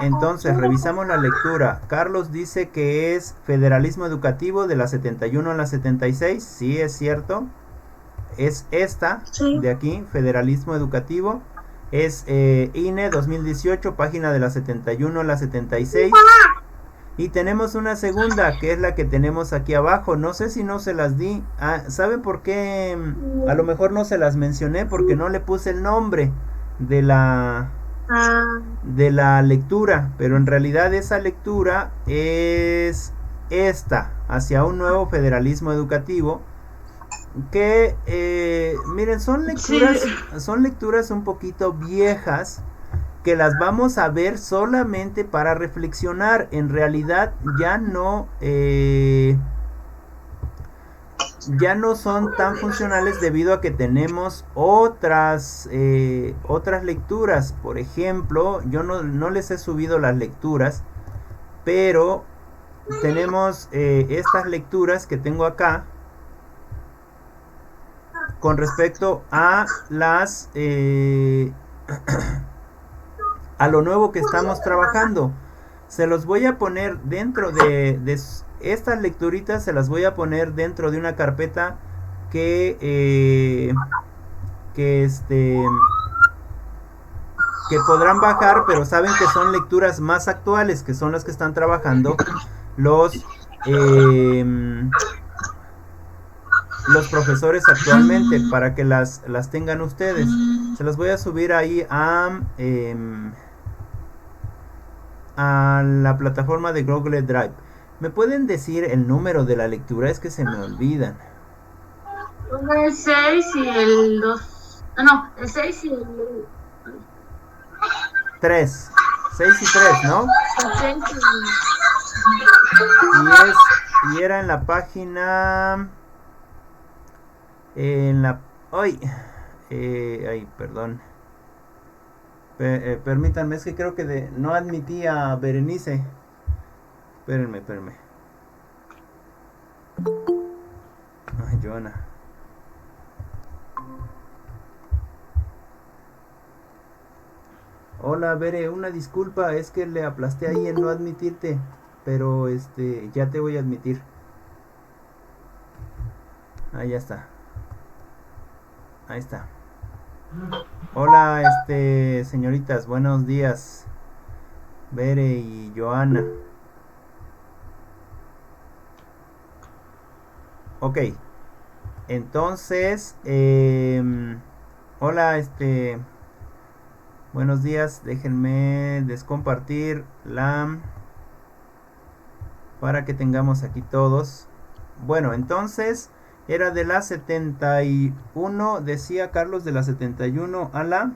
Entonces, revisamos la lectura. Carlos dice que es federalismo educativo de la 71 a la 76. Sí, es cierto. Es esta Sí. de aquí, federalismo educativo. Es INE 2018, página de la 71 a la 76. Y tenemos una segunda, que es la que tenemos aquí abajo. No sé si no se las di. Ah, ¿saben por qué? A lo mejor no se las mencioné porque no le puse el nombre de Ah, de la lectura, pero en realidad esa lectura es esta, hacia un nuevo federalismo educativo, que miren, sí. son lecturas un poquito viejas, que las vamos a ver solamente para reflexionar. En realidad ya no son tan funcionales debido a que tenemos otras lecturas. Por ejemplo, yo no les he subido las lecturas, pero tenemos estas lecturas que tengo acá con respecto a a lo nuevo que estamos trabajando. Se los voy a poner dentro de estas lecturitas, se las voy a poner dentro de una carpeta que que este que podrán bajar, pero saben que son lecturas más actuales, que son las que están trabajando los eh, los profesores actualmente, para que las tengan ustedes. Se las voy a subir ahí a la plataforma de Google Drive. ¿Me pueden decir el número de la lectura? Es que se me olvidan. El 6 y el 2. No, el 6 y el. Tres, 6 y 3, ¿no? El 6 y. Y era en la página, en la, ay, ay, perdón. Permítanme, es que creo que no admití a Berenice. Espérenme, espérenme. Ay, Joana. Hola, Bere, una disculpa, es que le aplasté ahí en no admitirte, pero ya te voy a admitir. Ahí ya está. Ahí está. Hola, señoritas, buenos días. Bere y Joana. Ok, entonces, hola, buenos días. Déjenme descompartir para que tengamos aquí todos. Bueno, entonces era de la 71, decía Carlos, de la 71 a la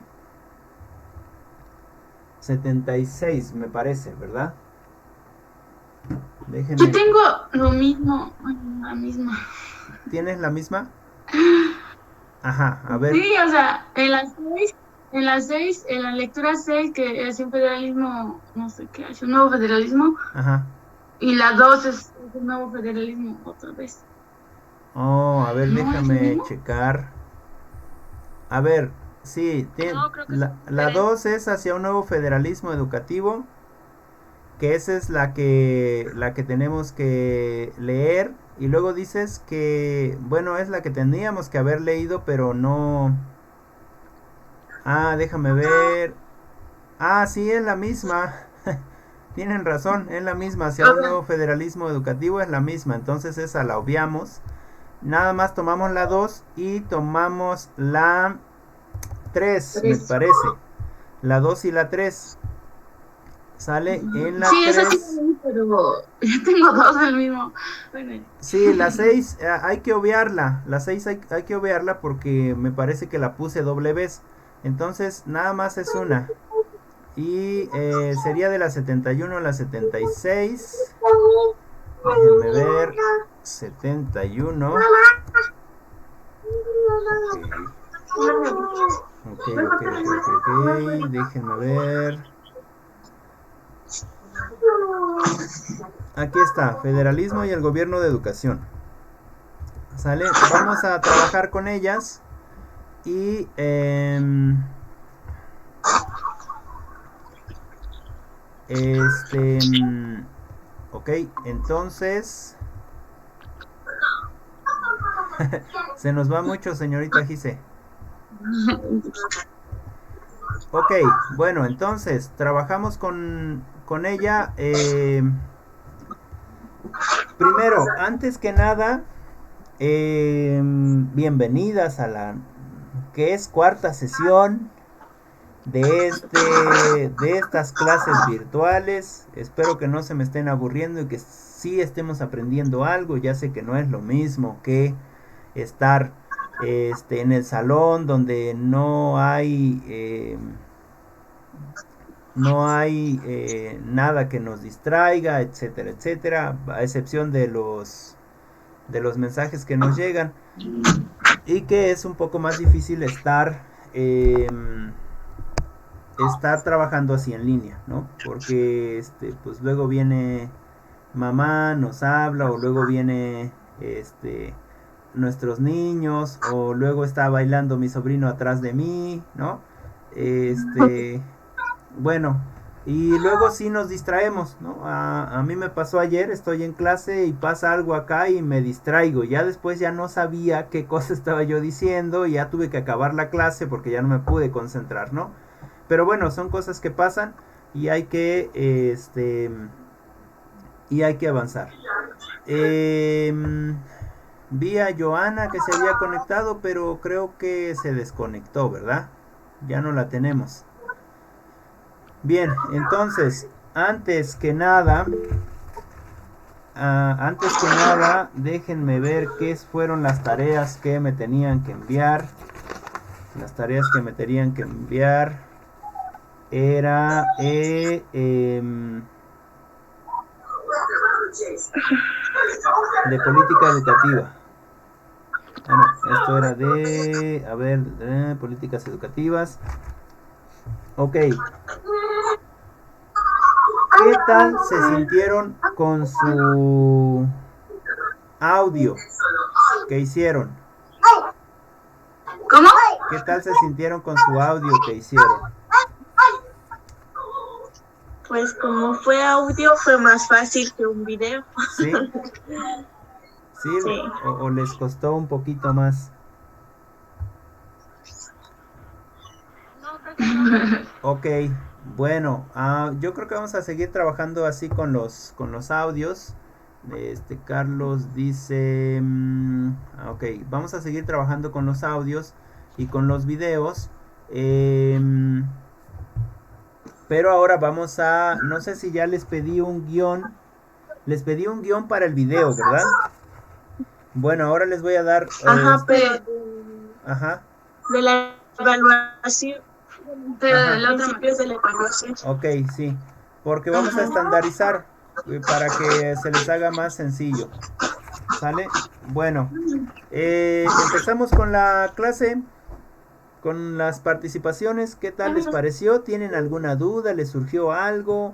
76, me parece, ¿verdad? Yo Déjenme. tengo lo mismo, la misma. ¿Tienes la misma? Ajá, a ver. Sí, o sea, en la lectura 6 que es un federalismo, no sé qué, es un nuevo federalismo, Ajá. y la 2 es un nuevo federalismo otra vez. Oh, a ver, ¿No es el déjame mismo? checar. A ver, sí, No, creo que la, son la diferentes. 2 es hacia un nuevo federalismo educativo, que esa es la que tenemos que leer. Y luego dices que, bueno, es la que tendríamos que haber leído, pero no. Ah, déjame ver. Ah, sí, es la misma. Tienen razón, es la misma. Hacia O un sea, nuevo federalismo educativo es la misma. Entonces esa la obviamos. Nada más tomamos la 2 y tomamos la 3, me tres. parece. La 2 y la 3. Sale en la Sí, esa sí la 3. leí, pero ya tengo dos del mismo. Bueno, Sí, la 6 hay que obviarla. La 6 hay que obviarla porque me parece que la puse doble vez. Entonces nada más es una. Y sería de la 71 a la 76. Déjenme ver. 71. Ok. Ok, ok, ok, ok, ok. Déjenme ver. Aquí está. Federalismo y el gobierno de educación. ¿Sale? Vamos a trabajar con ellas. Y Ok, entonces se nos va mucho, señorita Gise. Ok, bueno, entonces trabajamos con ella. Primero, antes que nada, bienvenidas a la que es cuarta sesión de estas clases virtuales. Espero que no se me estén aburriendo y que sí estemos aprendiendo algo. Ya sé que no es lo mismo que estar en el salón donde no hay nada que nos distraiga, etcétera, etcétera, a excepción de los mensajes que nos llegan y que es un poco más difícil estar trabajando así en línea, ¿no? Porque pues luego viene mamá, nos habla, o luego viene nuestros niños, o luego está bailando mi sobrino atrás de mí, ¿no? Bueno, y luego sí nos distraemos, ¿no? A mí me pasó ayer, estoy en clase y pasa algo acá y me distraigo. Ya después ya no sabía qué cosa estaba yo diciendo y ya tuve que acabar la clase porque ya no me pude concentrar, ¿no? Pero bueno, son cosas que pasan y hay que avanzar. Vi a Joana que se había conectado, pero creo que se desconectó, ¿verdad? Ya no la tenemos. Bien, entonces, antes que nada, déjenme ver qué fueron las tareas que me tenían que enviar. Las tareas que me tenían que enviar era de política educativa. Ah, no, esto era a ver, políticas educativas. Ok. ¿Qué tal se sintieron con su audio que hicieron? ¿Cómo? ¿Qué tal se sintieron con su audio que hicieron? Pues como fue audio fue más fácil que un video. ¿Sí? ¿Sí? Sí. ¿O les costó un poquito más? Ok, bueno, yo creo que vamos a seguir trabajando así con los audios. Carlos dice, ok, vamos a seguir trabajando con los audios y con los videos. Pero ahora no sé si ya les pedí un guión para el video, ¿verdad? Bueno, ahora les voy a dar, Ajá, pero ajá, de la evaluación, pero ajá. de los principios de la evaluación. Ok, sí, porque vamos a Ajá. estandarizar para que se les haga más sencillo. ¿Sale? Bueno, empezamos con la clase, con las participaciones. ¿Qué tal les pareció? ¿Tienen alguna duda? ¿Les surgió algo?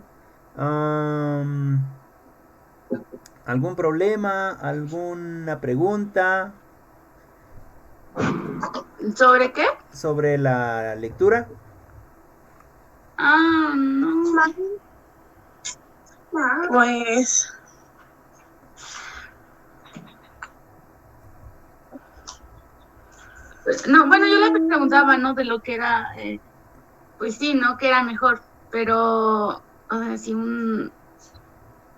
¿Algún problema? ¿Alguna pregunta ¿Sobre qué? sobre la lectura? No. Pues No, bueno, yo le preguntaba, ¿no? De lo que era, pues sí, ¿no? Que era mejor, pero, o sea, si un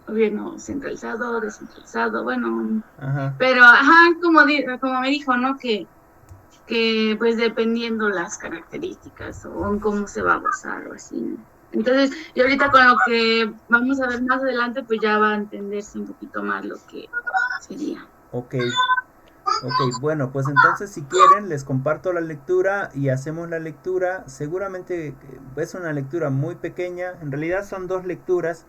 gobierno centralizado, descentralizado, bueno, Ajá. pero, ajá, como me dijo, ¿no? Que pues dependiendo las características o en cómo se va a basar o así, ¿no? Entonces, y ahorita con lo que vamos a ver más adelante, pues ya va a entenderse un poquito más lo que sería. Ok. Ok, bueno, pues entonces si quieren les comparto la lectura y hacemos la lectura. Seguramente es una lectura muy pequeña, en realidad son dos lecturas,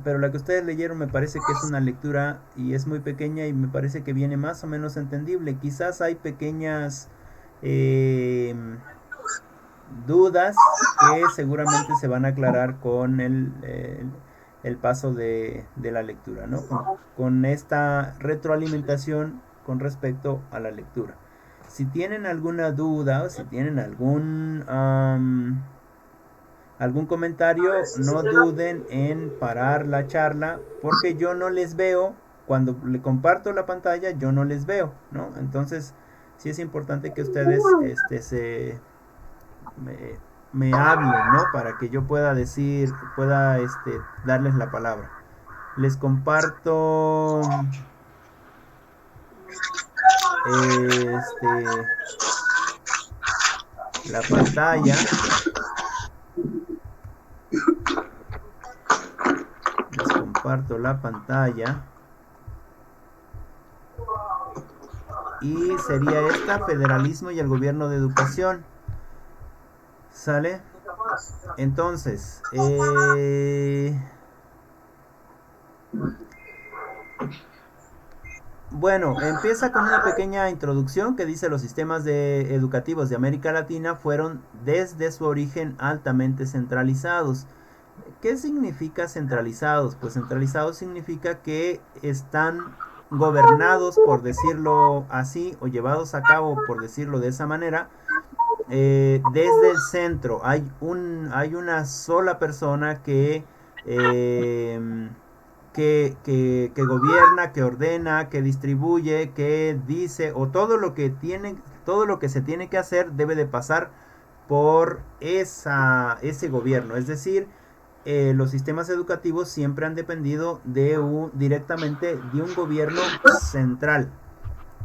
pero la que ustedes leyeron me parece que es una lectura y es muy pequeña y me parece que viene más o menos entendible. Quizás hay pequeñas eh, dudas que seguramente se van a aclarar con el paso de la lectura, ¿no? Con esta retroalimentación con respecto a la lectura. Si tienen alguna duda o si tienen algún comentario, no duden en parar la charla porque yo no les veo. Cuando le comparto la pantalla yo no les veo, ¿no? Entonces sí es importante que ustedes me, me hablen, ¿no? Para que yo pueda darles la palabra. Les comparto la pantalla. Les comparto la pantalla. Y sería esta: federalismo y el gobierno de educación. ¿Sale? Entonces, bueno, empieza con una pequeña introducción que dice: los sistemas educativos de América Latina fueron desde su origen altamente centralizados. ¿Qué significa centralizados? Pues centralizados significa que están gobernados, por decirlo así, o llevados a cabo, por decirlo de esa manera, desde el centro. Hay una sola persona que gobierna, que ordena, que distribuye, que dice, o todo lo que se tiene que hacer debe de pasar por ese gobierno. Es decir, los sistemas educativos siempre han dependido directamente de un gobierno central.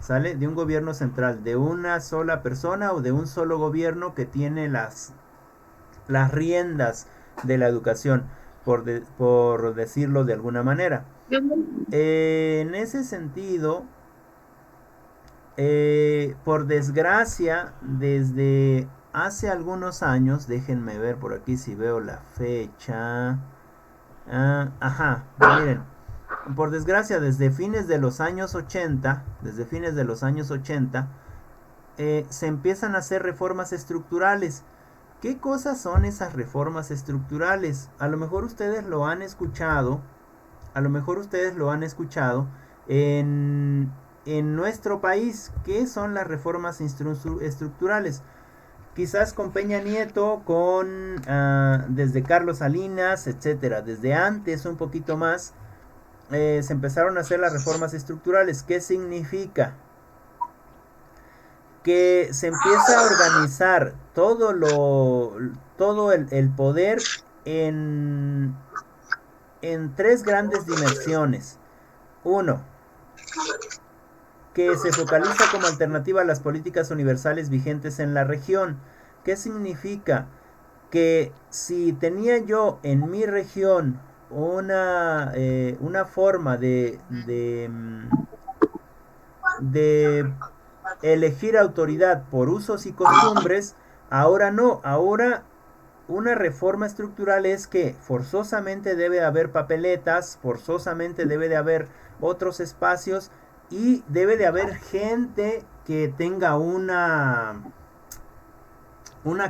¿Sale? De un gobierno central, de una sola persona o de un solo gobierno que tiene las riendas de la educación, por decirlo de alguna manera. En ese sentido, por desgracia, desde hace algunos años, déjenme ver por aquí si veo la fecha. Ajá, miren, por desgracia, desde fines de los años 80, se empiezan a hacer reformas estructurales. ¿Qué cosas son esas reformas estructurales? A lo mejor ustedes lo han escuchado, en nuestro país. ¿Qué son las reformas estructurales? Quizás con Peña Nieto, desde Carlos Salinas, etcétera. Desde antes, un poquito más, se empezaron a hacer las reformas estructurales. ¿Qué significa? Que se empieza a organizar todo el poder en tres grandes dimensiones. Uno, que se focaliza como alternativa a las políticas universales vigentes en la región. ¿Qué significa? Que si tenía yo en mi región una forma de elegir autoridad por usos y costumbres, ahora no. Ahora una reforma estructural es que forzosamente debe de haber papeletas, forzosamente debe de haber otros espacios y debe de haber gente que tenga una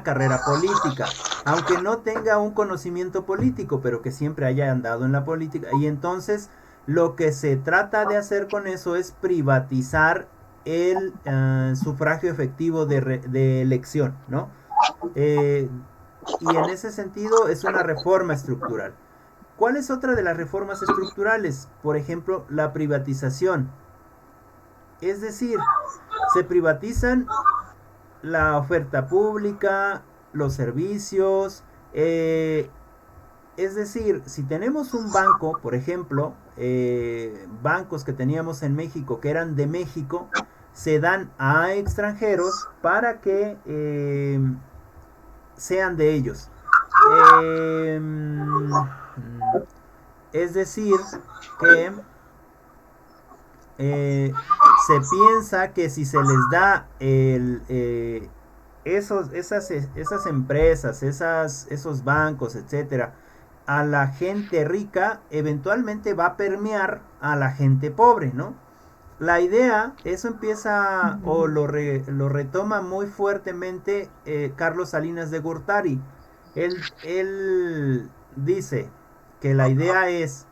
carrera política, aunque no tenga un conocimiento político, pero que siempre haya andado en la política. Y entonces lo que se trata de hacer con eso es privatizar el sufragio efectivo de elección, ¿no? Y en ese sentido es una reforma estructural. ¿Cuál es otra de las reformas estructurales? Por ejemplo, la privatización. Es decir, se privatizan la oferta pública, los servicios. Es decir, si tenemos un banco, por ejemplo, bancos que teníamos en México que eran de México, se dan a extranjeros para que sean de ellos. Es decir, que se piensa que si se les da esas empresas, esos bancos, etcétera, a la gente rica, eventualmente va a permear a la gente pobre, ¿no? La idea, eso empieza o lo retoma muy fuertemente Carlos Salinas de Gortari. Él dice que la idea es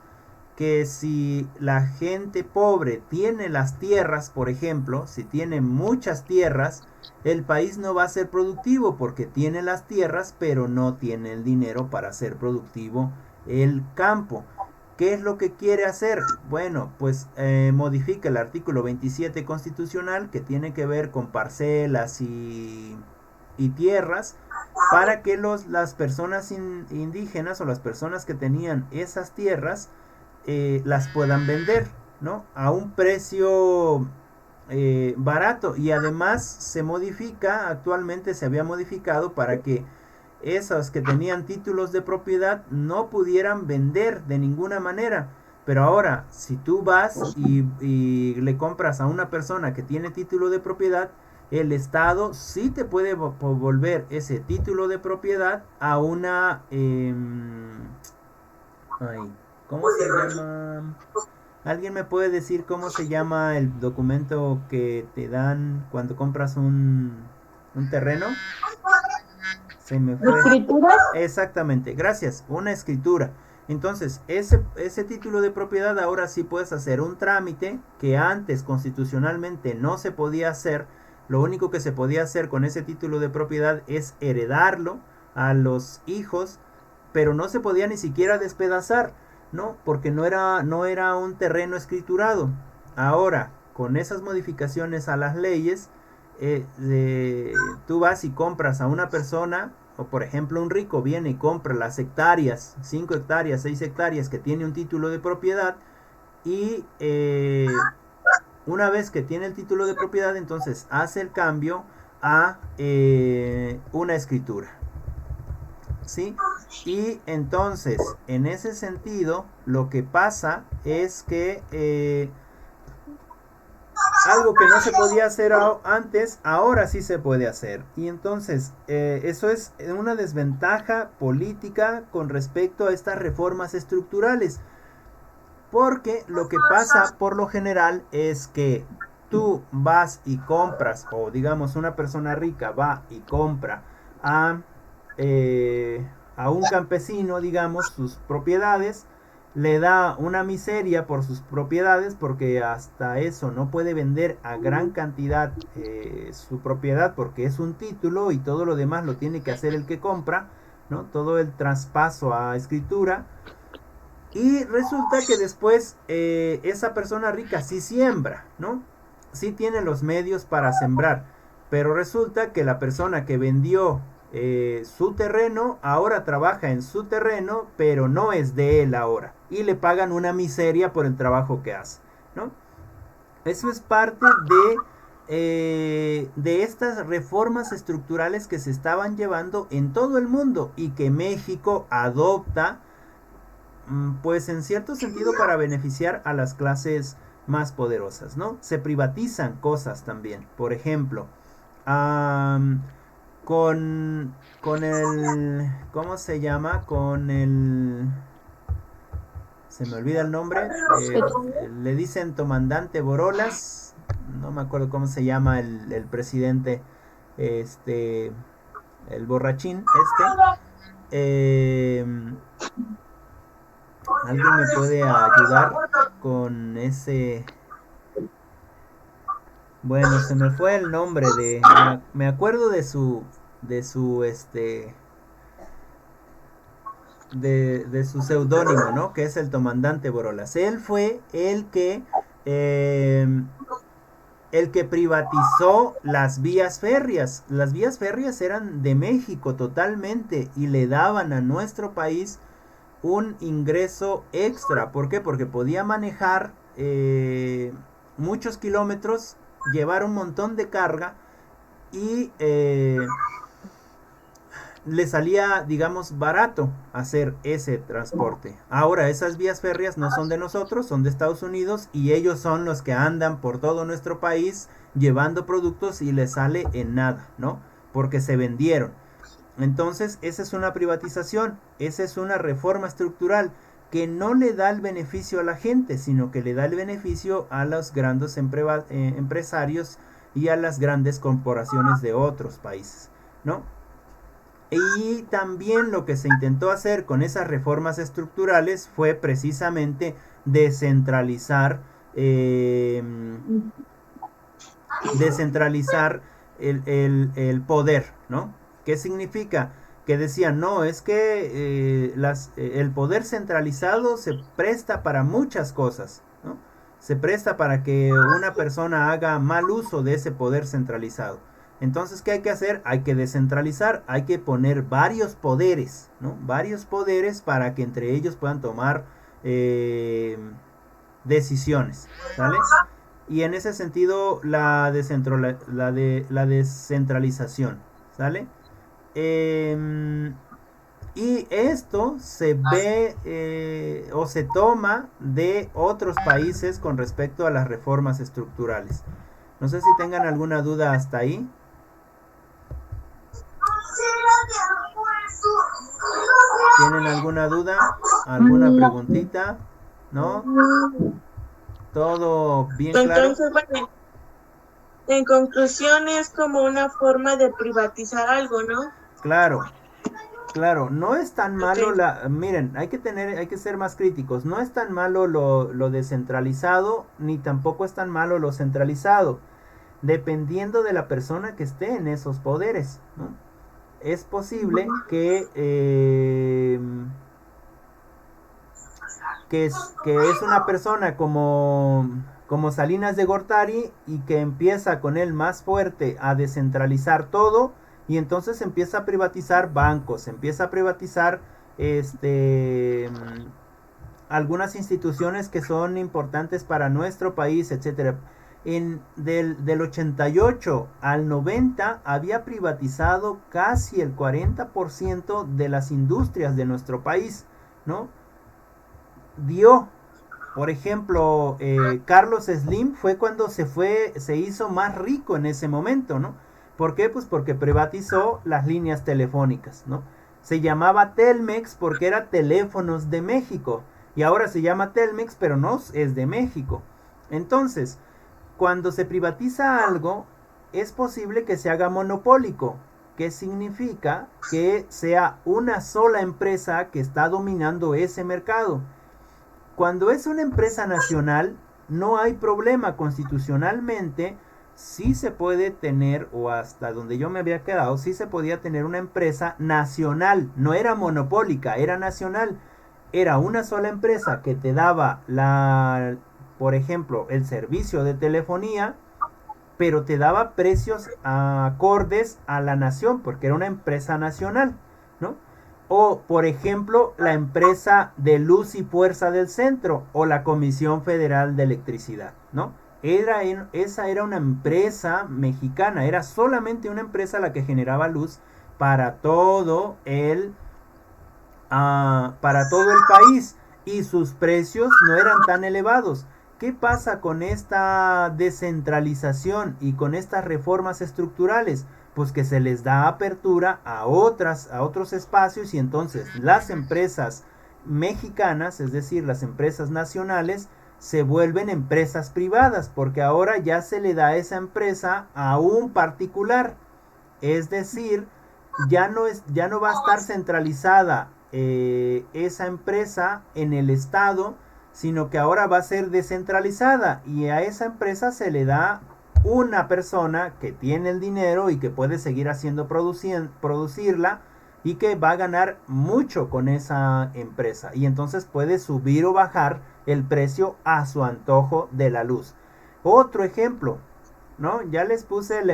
que si la gente pobre tiene las tierras, por ejemplo, si tiene muchas tierras, el país no va a ser productivo porque tiene las tierras, pero no tiene el dinero para ser productivo el campo. ¿Qué es lo que quiere hacer? Bueno, pues modifica el artículo 27 constitucional que tiene que ver con parcelas y tierras para que las personas indígenas o las personas que tenían esas tierras las puedan vender, ¿no? A un precio barato, y además se modifica, actualmente se había modificado para que esos que tenían títulos de propiedad no pudieran vender de ninguna manera. Pero ahora, si tú vas y le compras a una persona que tiene título de propiedad, el Estado sí te puede volver ese título de propiedad a una... ¿cómo se llama? ¿Alguien me puede decir cómo se llama el documento que te dan cuando compras un terreno? Se me fue. ¿Escrituras? Exactamente, gracias, una escritura. Entonces, ese título de propiedad ahora sí puedes hacer un trámite que antes constitucionalmente no se podía hacer. Lo único que se podía hacer con ese título de propiedad es heredarlo a los hijos, pero no se podía ni siquiera despedazar, ¿no? Porque no era un terreno escriturado. Ahora, con esas modificaciones a las leyes, tú vas y compras a una persona, o por ejemplo un rico viene y compra las hectáreas, 5 hectáreas, 6 hectáreas que tiene un título de propiedad, y una vez que tiene el título de propiedad, entonces hace el cambio a una escritura, ¿sí? Y entonces, en ese sentido, lo que pasa es que algo que no se podía hacer antes, ahora sí se puede hacer. Y entonces, eso es una desventaja política con respecto a estas reformas estructurales. Porque lo que pasa por lo general es que tú vas y compras, o digamos una persona rica va y compra a un campesino, digamos, sus propiedades, le da una miseria por sus propiedades, porque hasta eso no puede vender a gran cantidad su propiedad, porque es un título y todo lo demás lo tiene que hacer el que compra, ¿no? Todo el traspaso a escritura. Y resulta que después esa persona rica sí siembra, ¿no? Sí tiene los medios para sembrar, pero resulta que la persona que vendió su terreno ahora trabaja en su terreno, pero no es de él ahora, y le pagan una miseria por el trabajo que hace, ¿no? Eso es parte de estas reformas estructurales que se estaban llevando en todo el mundo y que México adopta, pues en cierto sentido para beneficiar a las clases más poderosas, ¿no? Se privatizan cosas también. Por ejemplo, con el, ¿cómo se llama? Con el, se me olvida el nombre, le dicen comandante Borolas, no me acuerdo cómo se llama el presidente, el borrachín, ¿alguien me puede ayudar con ese? Bueno, se me fue el nombre me acuerdo de su de su seudónimo, ¿no? Que es el comandante Borolas. Él fue el que privatizó las vías férreas. Las vías férreas eran de México totalmente y le daban a nuestro país un ingreso extra. ¿Por qué? Porque podía manejar muchos kilómetros, llevar un montón de carga y le salía, digamos, barato hacer ese transporte. Ahora esas vías férreas no son de nosotros, son de Estados Unidos, y ellos son los que andan por todo nuestro país llevando productos y les sale en nada, ¿no? Porque se vendieron. Entonces, esa es una privatización, esa es una reforma estructural que no le da el beneficio a la gente, sino que le da el beneficio a los grandes empresarios y a las grandes corporaciones de otros países, ¿no? Y también lo que se intentó hacer con esas reformas estructurales fue precisamente descentralizar, el poder, ¿no? ¿Qué significa? Que decían, no, es que el poder centralizado se presta para muchas cosas, ¿no? Se presta para que una persona haga mal uso de ese poder centralizado. Entonces, ¿qué hay que hacer? Hay que descentralizar, hay que poner varios poderes, ¿no? Varios poderes para que entre ellos puedan tomar decisiones, ¿sale? Y en ese sentido, la descentralización, ¿sale? Y esto se ve o se toma de otros países con respecto a las reformas estructurales. No sé si tengan alguna duda hasta ahí. ¿Tienen alguna duda? ¿Alguna preguntita? ¿No? ¿Todo bien claro? Entonces, bueno, en conclusión es como una forma de privatizar algo, ¿no? Claro, claro, no es tan malo Ok. miren, hay que ser más críticos, no es tan malo lo descentralizado, ni tampoco es tan malo lo centralizado, dependiendo de la persona que esté en esos poderes, ¿no? Es posible que es una persona como Salinas de Gortari y que empieza con él más fuerte a descentralizar todo y entonces empieza a privatizar bancos, empieza a privatizar algunas instituciones que son importantes para nuestro país, etcétera. Del 88 al 90 había privatizado casi el 40% de las industrias de nuestro país, ¿no? Dio, por ejemplo, Carlos Slim fue cuando se hizo más rico en ese momento, ¿no? ¿Por qué? Pues porque privatizó las líneas telefónicas, ¿no? Se llamaba Telmex porque era Teléfonos de México y ahora se llama Telmex pero no es de México. Entonces, cuando se privatiza algo, es posible que se haga monopólico, que significa que sea una sola empresa que está dominando ese mercado. Cuando es una empresa nacional, no hay problema constitucionalmente. Sí se puede tener, o hasta donde yo me había quedado, sí se podía tener una empresa nacional. No era monopólica, era nacional. Era una sola empresa que te daba por ejemplo, el servicio de telefonía, pero te daba precios acordes a la nación, porque era una empresa nacional, ¿no? O, por ejemplo, la empresa de luz y fuerza del centro, o la Comisión Federal de Electricidad, ¿no? Esa era una empresa mexicana, era solamente una empresa la que generaba luz para para todo el país, y sus precios no eran tan elevados. ¿Qué pasa con esta descentralización y con estas reformas estructurales? Pues que se les da apertura a otros espacios y entonces las empresas mexicanas, es decir, las empresas nacionales, se vuelven empresas privadas porque ahora ya se le da esa empresa a un particular. Es decir, ya no va a estar centralizada esa empresa en el estado, sino que ahora va a ser descentralizada y a esa empresa se le da una persona que tiene el dinero y que puede seguir haciendo producirla y que va a ganar mucho con esa empresa y entonces puede subir o bajar el precio a su antojo de la luz. Otro ejemplo, ¿no? Ya les puse el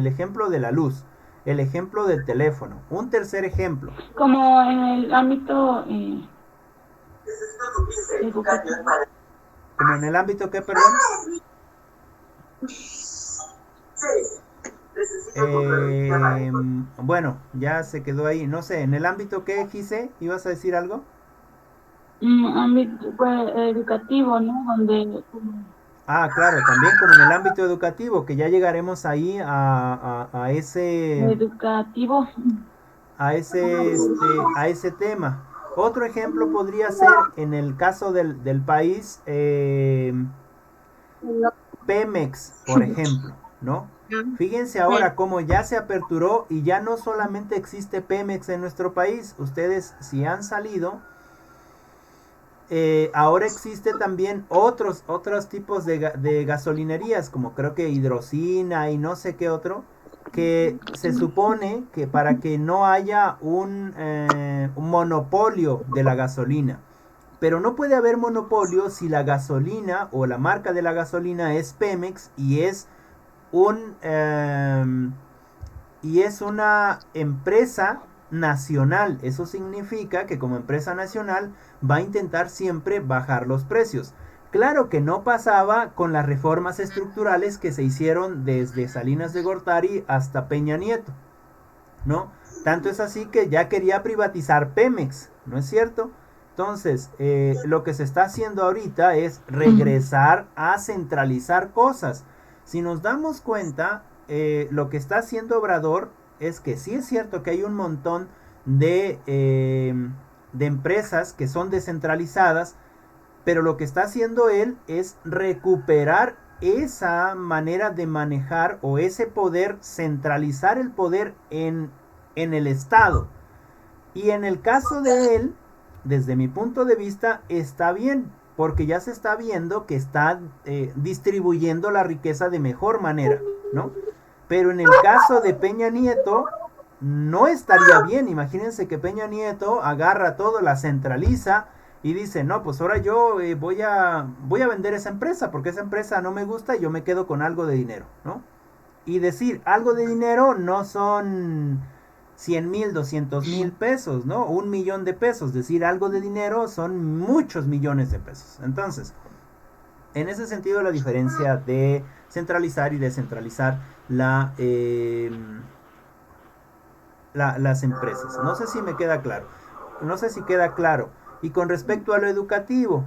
ejemplo de la luz, el ejemplo del teléfono. Un tercer ejemplo. Como en el ámbito educativo. Como en el ámbito que, perdón. Bueno, ya se quedó ahí. No sé, en el ámbito que, Gise, ¿ibas a decir algo? Ámbito pues, educativo, ¿no? Donde Ah, claro, también como en el ámbito educativo, que ya llegaremos ahí a ese educativo. a ese tema. Otro ejemplo podría ser en el caso del país Pemex, por ejemplo, ¿no? Fíjense ahora cómo ya se aperturó y ya no solamente existe Pemex en nuestro país. Ustedes, si han salido ahora existe también otros tipos de gasolinerías, como creo que Hidrocina y no sé qué otro, que se supone que para que no haya un monopolio de la gasolina. Pero no puede haber monopolio si la gasolina o la marca de la gasolina es Pemex un eh, y es una empresa nacional. Eso significa que como empresa nacional va a intentar siempre bajar los precios. Claro que no pasaba con las reformas estructurales que se hicieron desde Salinas de Gortari hasta Peña Nieto, ¿no? Tanto es así que ya quería privatizar Pemex, ¿no es cierto? Entonces, lo que se está haciendo ahorita es regresar a centralizar cosas. Si nos damos cuenta, lo que está haciendo Obrador es que sí es cierto que hay un montón de empresas que son descentralizadas, pero lo que está haciendo él es recuperar esa manera de manejar o ese poder, centralizar el poder en el Estado. Y en el caso de él, desde mi punto de vista, está bien, porque ya se está viendo que está distribuyendo la riqueza de mejor manera, ¿no? Pero en el caso de Peña Nieto, no estaría bien. Imagínense que Peña Nieto agarra todo, la centraliza y dice, no, pues ahora yo voy a vender esa empresa, porque esa empresa no me gusta y yo me quedo con algo de dinero, ¿no? Y decir algo de dinero no son 100,000, 200,000 pesos, ¿no? 1,000,000 de pesos. Decir algo de dinero son muchos millones de pesos. Entonces, en ese sentido, la diferencia de centralizar y descentralizar las empresas. No sé si me queda claro. No sé si queda claro. Y con respecto a lo educativo,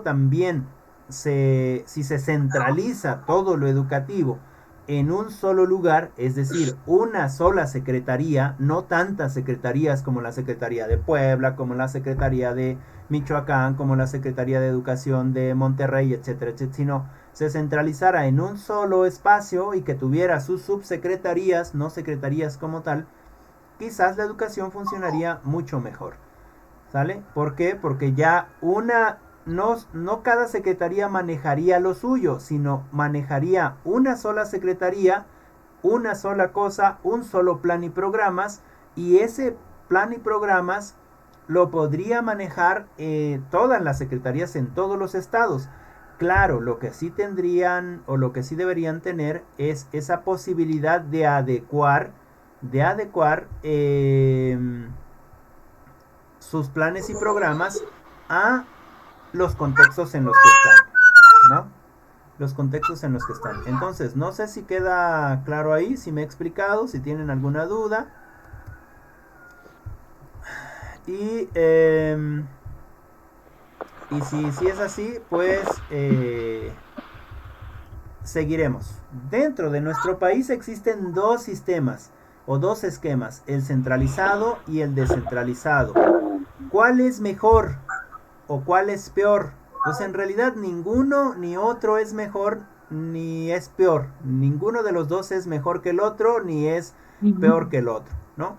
también si se centraliza todo lo educativo en un solo lugar, es decir, una sola secretaría, no tantas secretarías como la Secretaría de Puebla, como la Secretaría de Michoacán, como la Secretaría de Educación de Monterrey, etcétera, etcétera, sino se centralizara en un solo espacio y que tuviera sus subsecretarías, no secretarías como tal, quizás la educación funcionaría mucho mejor. ¿Sale? ¿Por qué? Porque ya no cada secretaría manejaría lo suyo, sino manejaría una sola secretaría, una sola cosa, un solo plan y programas, y ese plan y programas lo podría manejar todas las secretarías en todos los estados. Claro, lo que sí tendrían o lo que sí deberían tener es esa posibilidad de adecuar sus planes y programas a los contextos en los que están, ¿no? Los contextos en los que están. Entonces, no sé si queda claro ahí, si me he explicado, si tienen alguna duda. Y si es así, pues seguiremos. Dentro de nuestro país existen dos sistemas o dos esquemas, el centralizado y el descentralizado. ¿Cuál es mejor o cuál es peor? Pues en realidad ninguno ni otro es mejor ni es peor. Ninguno de los dos es mejor que el otro ni es peor que el otro, ¿no?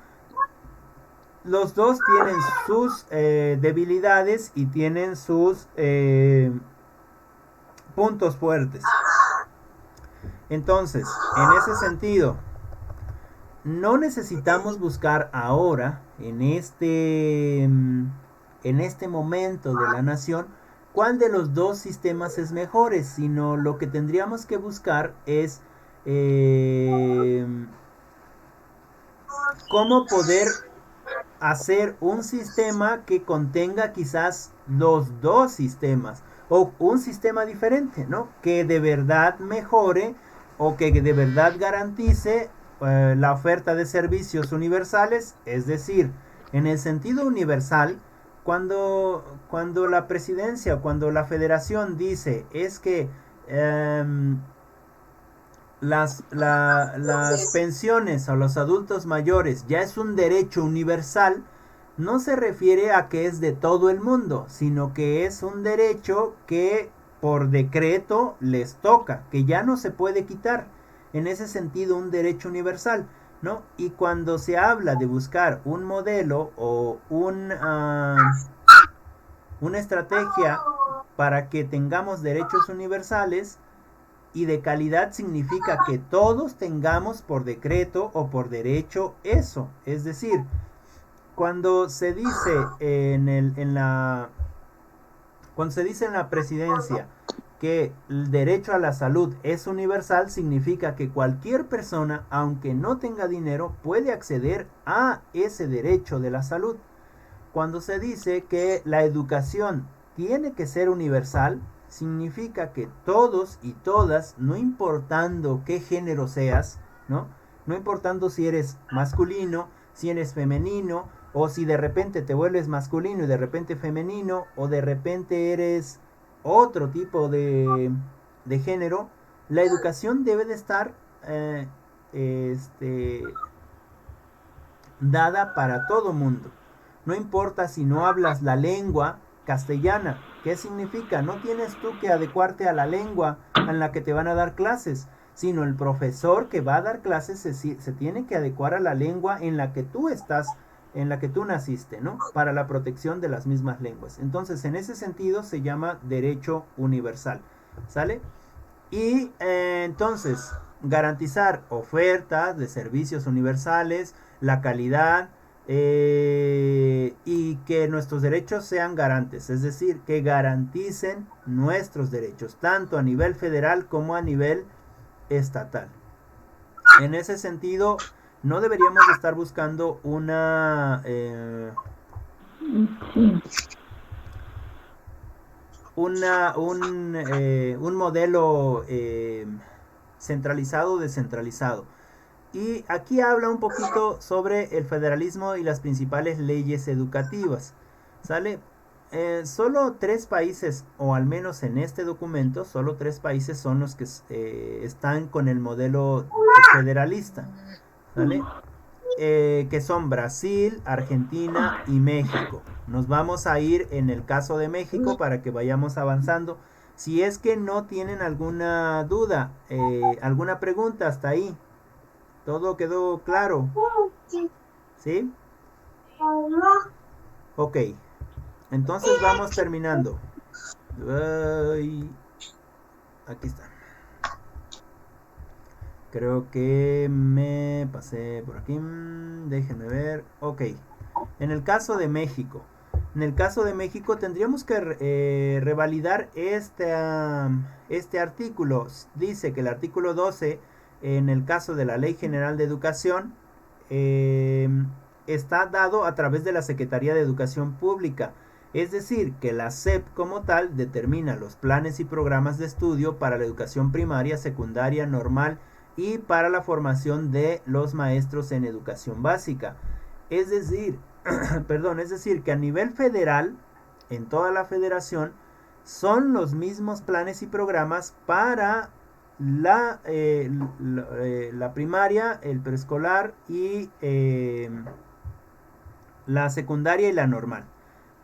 Los dos tienen sus debilidades y tienen sus puntos fuertes. Entonces, en ese sentido, no necesitamos buscar ahora, en este momento de la nación, cuál de los dos sistemas es mejor, sino lo que tendríamos que buscar es cómo poder hacer un sistema que contenga quizás los dos sistemas o un sistema diferente, ¿no? Que de verdad mejore o que de verdad garantice la oferta de servicios universales, es decir, en el sentido universal, cuando la presidencia, cuando la federación dice es que las pensiones a los adultos mayores ya es un derecho universal, no se refiere a que es de todo el mundo, sino que es un derecho que por decreto les toca, que ya no se puede quitar. En ese sentido, un derecho universal, ¿no? Y cuando se habla de buscar un modelo o una estrategia para que tengamos derechos universales, y de calidad significa que todos tengamos por decreto o por derecho eso. Es decir, cuando se dice cuando se dice en la presidencia que el derecho a la salud es universal, significa que cualquier persona, aunque no tenga dinero, puede acceder a ese derecho de la salud. Cuando se dice que la educación tiene que ser universal, significa que todos y todas, no importando qué género seas, ¿no? No importando si eres masculino, si eres femenino, o si de repente te vuelves masculino y de repente femenino, o de repente eres otro tipo de género, la educación debe de estar este, dada para todo mundo. No importa si no hablas la lengua castellana. ¿Qué significa? No tienes tú que adecuarte a la lengua en la que te van a dar clases, sino el profesor que va a dar clases se tiene que adecuar a la lengua en la que tú estás, en la que tú naciste, ¿no? Para la protección de las mismas lenguas. Entonces, en ese sentido se llama derecho universal. ¿Sale? Y entonces, garantizar ofertas de servicios universales, la calidad, y que nuestros derechos sean garantes, es decir, que garanticen nuestros derechos, tanto a nivel federal como a nivel estatal. En ese sentido, no deberíamos estar buscando un modelo centralizado o descentralizado. Y aquí habla un poquito sobre el federalismo y las principales leyes educativas. ¿Sale? Solo 3 países, o al menos en este documento, solo 3 países son los que están con el modelo federalista. ¿Sale? Que son Brasil, Argentina y México. Nos vamos a ir en el caso de México para que vayamos avanzando. Si es que no tienen alguna duda, alguna pregunta hasta ahí. ¿Todo quedó claro? ¿Sí? Ok. Entonces vamos terminando. Ay, aquí está. Creo que me pasé por aquí. Déjenme ver. Ok. En el caso de México. En el caso de México tendríamos que revalidar este artículo. Dice que el artículo 12, en el caso de la Ley General de Educación, está dado a través de la Secretaría de Educación Pública. Es decir, que la SEP como tal determina los planes y programas de estudio para la educación primaria, secundaria, normal y para la formación de los maestros en educación básica. Es decir, es decir, que a nivel federal, en toda la federación, son los mismos planes y programas para la primaria, el preescolar y la secundaria y la normal,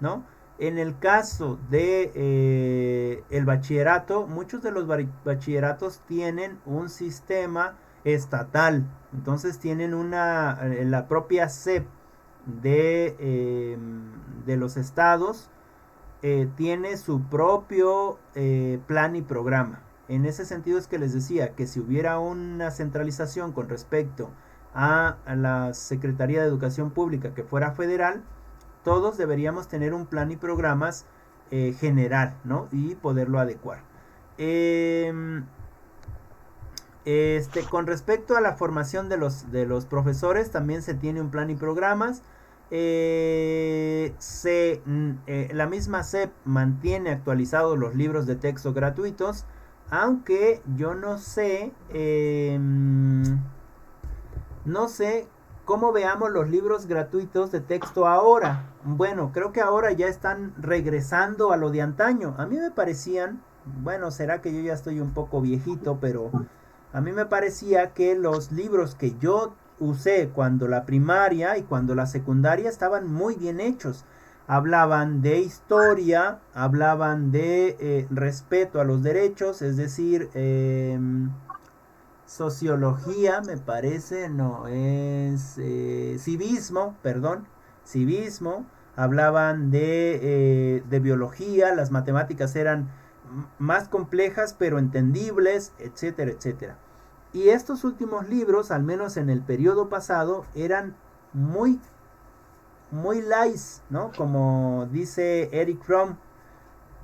¿no? En el caso de el bachillerato, muchos de los bachilleratos tienen un sistema estatal, entonces tienen la propia SEP de los estados, tiene su propio plan y programa. En ese sentido es que les decía que si hubiera una centralización con respecto a la Secretaría de Educación Pública que fuera federal, todos deberíamos tener un plan y programas general, ¿no? Y poderlo adecuar. Con respecto a la formación de los profesores, también se tiene un plan y programas. La misma SEP mantiene actualizados los libros de texto gratuitos, aunque yo no sé cómo veamos los libros gratuitos de texto ahora. Bueno, creo que ahora ya están regresando a lo de antaño. A mí me parecían, bueno, será que yo ya estoy un poco viejito, pero a mí me parecía que los libros que yo usé cuando la primaria y cuando la secundaria estaban muy bien hechos. Hablaban de historia, hablaban de respeto a los derechos, es decir, sociología, me parece, no, es civismo, perdón, civismo, hablaban de biología, las matemáticas eran más complejas pero entendibles, etcétera, etcétera. Y estos últimos libros, al menos en el periodo pasado, eran muy light, ¿no? Como dice Eric Fromm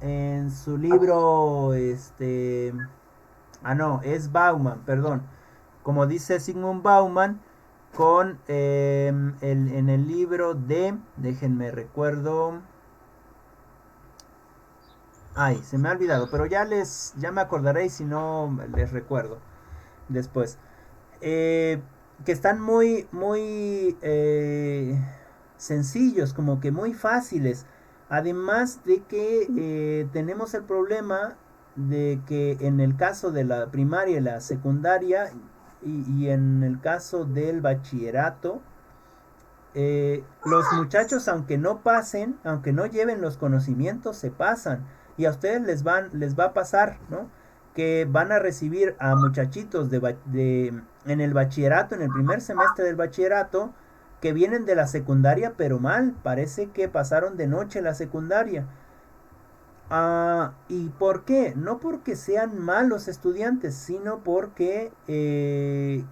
en su libro, no, es Bauman, perdón. Como dice Sigmund Bauman, en el libro déjenme recuerdo, ay, se me ha olvidado, pero ya me acordaré y si no les recuerdo después. Que están muy sencillos, como que muy fáciles. Además de que tenemos el problema de que en el caso de la primaria y la secundaria y en el caso del bachillerato, los muchachos aunque no pasen, aunque no lleven los conocimientos, se pasan. Y a ustedes les va a pasar, ¿no? Que van a recibir a muchachitos en el bachillerato, en el primer semestre del bachillerato, que vienen de la secundaria pero mal, parece que pasaron de noche la secundaria. ¿Y por qué? No porque sean malos estudiantes, sino porque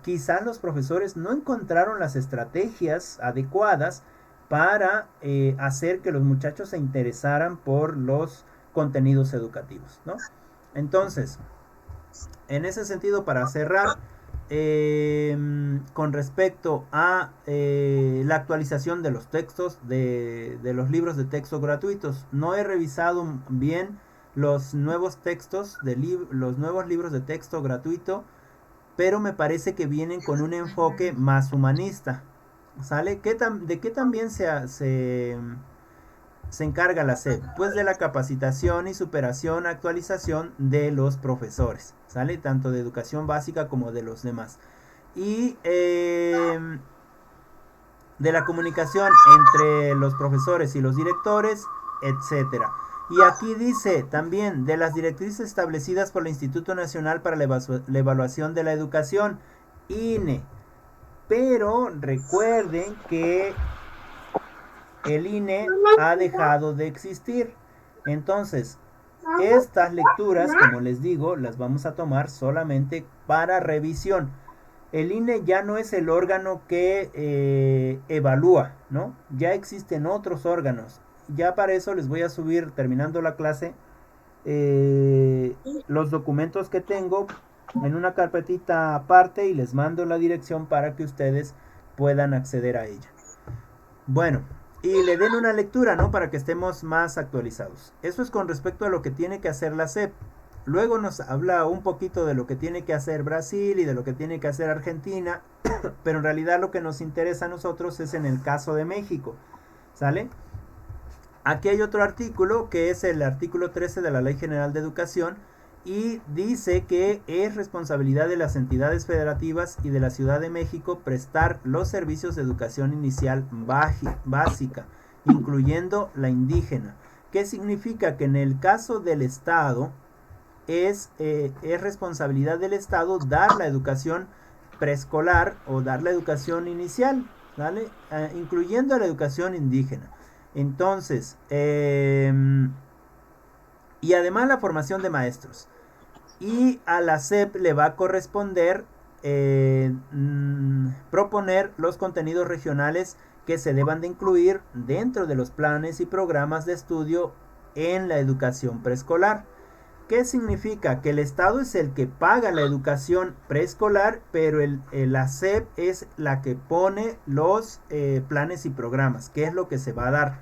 quizás los profesores no encontraron las estrategias adecuadas para hacer que los muchachos se interesaran por los contenidos educativos, ¿no? Entonces, en ese sentido, para cerrar, con respecto a la actualización de los textos de los libros de texto gratuitos, no he revisado bien los nuevos textos los nuevos libros de texto gratuito, pero me parece que vienen con un enfoque más humanista, ¿sale? ¿De qué también se encarga la SEP? Pues de la capacitación y superación, actualización de los profesores, ¿sale? Tanto de educación básica como de los demás. Y de la comunicación entre los profesores y los directores, etcétera. Y aquí dice también de las directrices establecidas por el Instituto Nacional para la Evaluación de la Educación, INE. Pero recuerden que el INE ha dejado de existir. Entonces, estas lecturas, como les digo, las vamos a tomar solamente para revisión. El INE ya no es el órgano que evalúa, ¿no? Ya existen otros órganos. Ya para eso les voy a subir, terminando la clase, los documentos que tengo en una carpetita aparte y les mando la dirección para que ustedes puedan acceder a ella. Bueno, y le den una lectura, ¿no? Para que estemos más actualizados. Eso es con respecto a lo que tiene que hacer la SEP. Luego nos habla un poquito de lo que tiene que hacer Brasil y de lo que tiene que hacer Argentina, pero en realidad lo que nos interesa a nosotros es en el caso de México, ¿sale? Aquí hay otro artículo que es el artículo 13 de la Ley General de Educación y dice que es responsabilidad de las entidades federativas y de la Ciudad de México prestar los servicios de educación inicial básica, incluyendo la indígena. ¿Qué significa? Que en el caso del Estado es responsabilidad del Estado dar la educación preescolar o dar la educación inicial, ¿vale? Incluyendo la educación indígena. Entonces, y además la formación de maestros. Y a la SEP le va a corresponder proponer los contenidos regionales que se deban de incluir dentro de los planes y programas de estudio en la educación preescolar. ¿Qué significa? Que el Estado es el que paga la educación preescolar, pero la SEP es la que pone los planes y programas, qué es lo que se va a dar.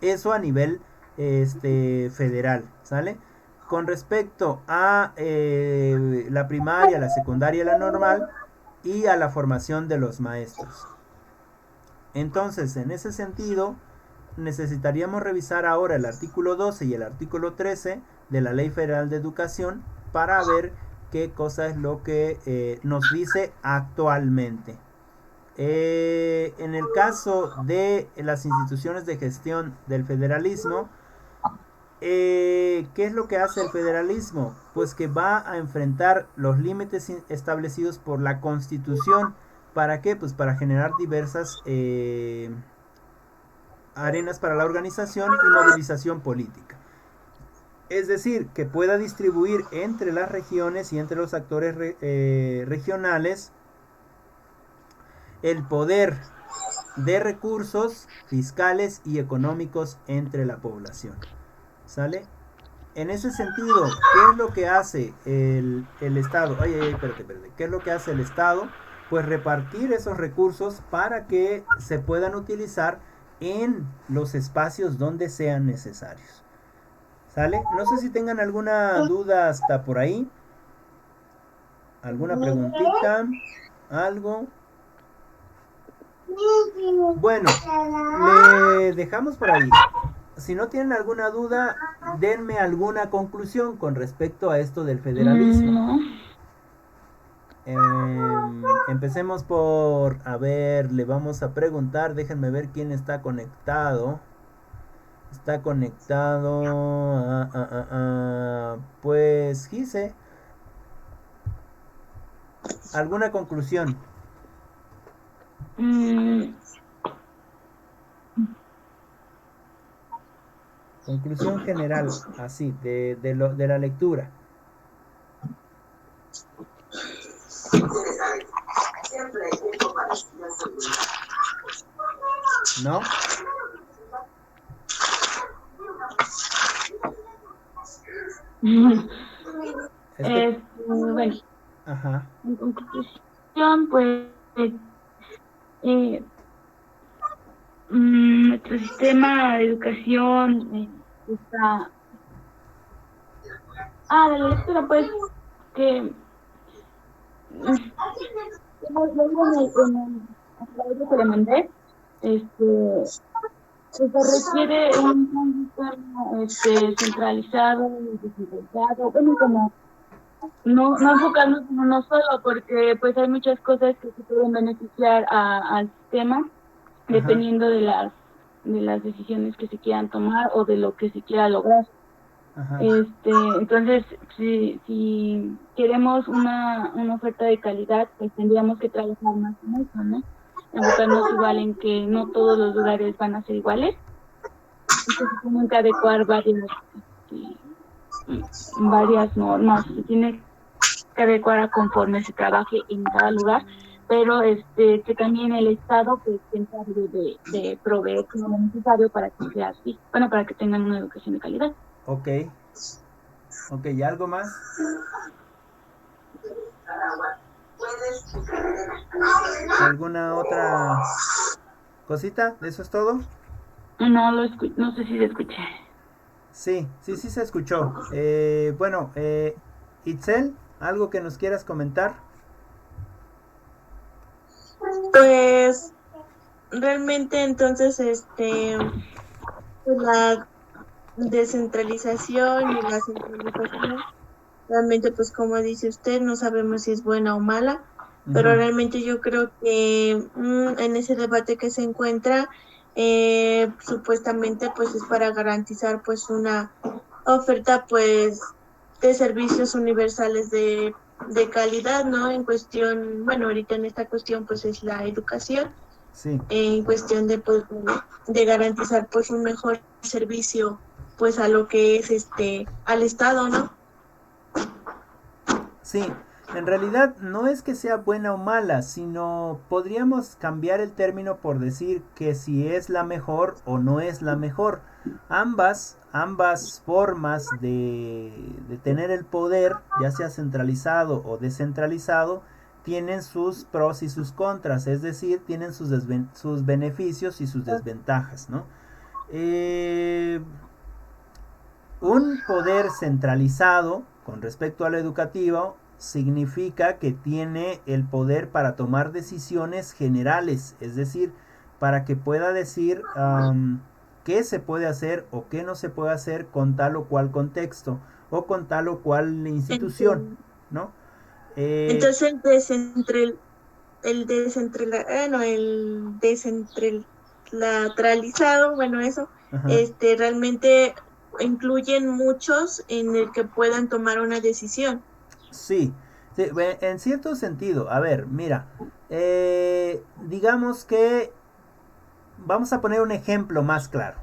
Eso a nivel federal, ¿sale? Con respecto a la primaria, la secundaria, la normal y a la formación de los maestros. Entonces, en ese sentido, necesitaríamos revisar ahora el artículo 12 y el artículo 13 de la Ley Federal de Educación para ver qué cosa es lo que nos dice actualmente. En el caso de las instituciones de gestión del federalismo, ¿qué es lo que hace el federalismo? Pues que va a enfrentar los límites establecidos por la Constitución. ¿Para qué? Pues para generar diversas arenas para la organización y movilización política. Es decir, que pueda distribuir entre las regiones y entre los actores regionales el poder de recursos fiscales y económicos entre la población. ¿Sale? En ese sentido, ¿qué es lo que hace el Estado? Espérate. ¿Qué es lo que hace el Estado? Pues repartir esos recursos para que se puedan utilizar en los espacios donde sean necesarios. ¿Sale? No sé si tengan alguna duda hasta por ahí. ¿Alguna preguntita? ¿Algo? Bueno, le dejamos por ahí. Si no tienen alguna duda, denme alguna conclusión con respecto a esto del federalismo. Empecemos por, a ver, le vamos a preguntar, déjenme ver quién está conectado. Está conectado, pues Gise. ¿Alguna conclusión? Conclusión general, así, de la lectura. ¿No? Bueno, Ajá. en conclusión, pues nuestro sistema de educación está... de la lectura, pues, que en el audio que le mandé, se requiere un sistema centralizado y descentralizado, bueno, como no enfocarnos en uno solo, porque pues hay muchas cosas que se pueden beneficiar al sistema dependiendo de las decisiones que se quieran tomar o de lo que se quiera lograr. Ajá. Entonces, si queremos una oferta de calidad, pues tendríamos que trabajar más en eso, ¿no? Enfocarnos igual en que no todos los lugares van a ser iguales, y que se tienen que adecuar varias normas, se tiene que adecuar a conforme se trabaje en cada lugar, pero que también el Estado pues se encargue de proveer todo lo necesario para que sea así, bueno, para que tengan una educación de calidad. Ok, ¿y algo más? ¿Alguna otra cosita? ¿Eso es todo? No sé si se escuché. Sí se escuchó. Bueno, Itzel, ¿algo que nos quieras comentar? Pues realmente entonces la descentralización y la centralización, realmente pues como dice usted, no sabemos si es buena o mala, pero realmente yo creo que en ese debate que se encuentra, supuestamente pues es para garantizar pues una oferta pues de servicios universales de calidad, ¿no? En cuestión, bueno, ahorita en esta cuestión pues es la educación, Sí. en cuestión de pues de garantizar pues un mejor servicio pues a lo que es al Estado, ¿no? Sí, en realidad no es que sea buena o mala, sino podríamos cambiar el término por decir que si es la mejor o no es la mejor. Ambas formas de tener el poder, ya sea centralizado o descentralizado, tienen sus pros y sus contras, es decir, tienen sus beneficios y sus desventajas, ¿no? Un poder centralizado con respecto a lo educativo significa que tiene el poder para tomar decisiones generales, es decir, para que pueda decir qué se puede hacer o qué no se puede hacer con tal o cual contexto o con tal o cual institución, ¿no? Entonces el descentralizado, bueno, eso, realmente incluyen muchos en el que puedan tomar una decisión. Sí, en cierto sentido. A ver, mira, digamos que vamos a poner un ejemplo más claro.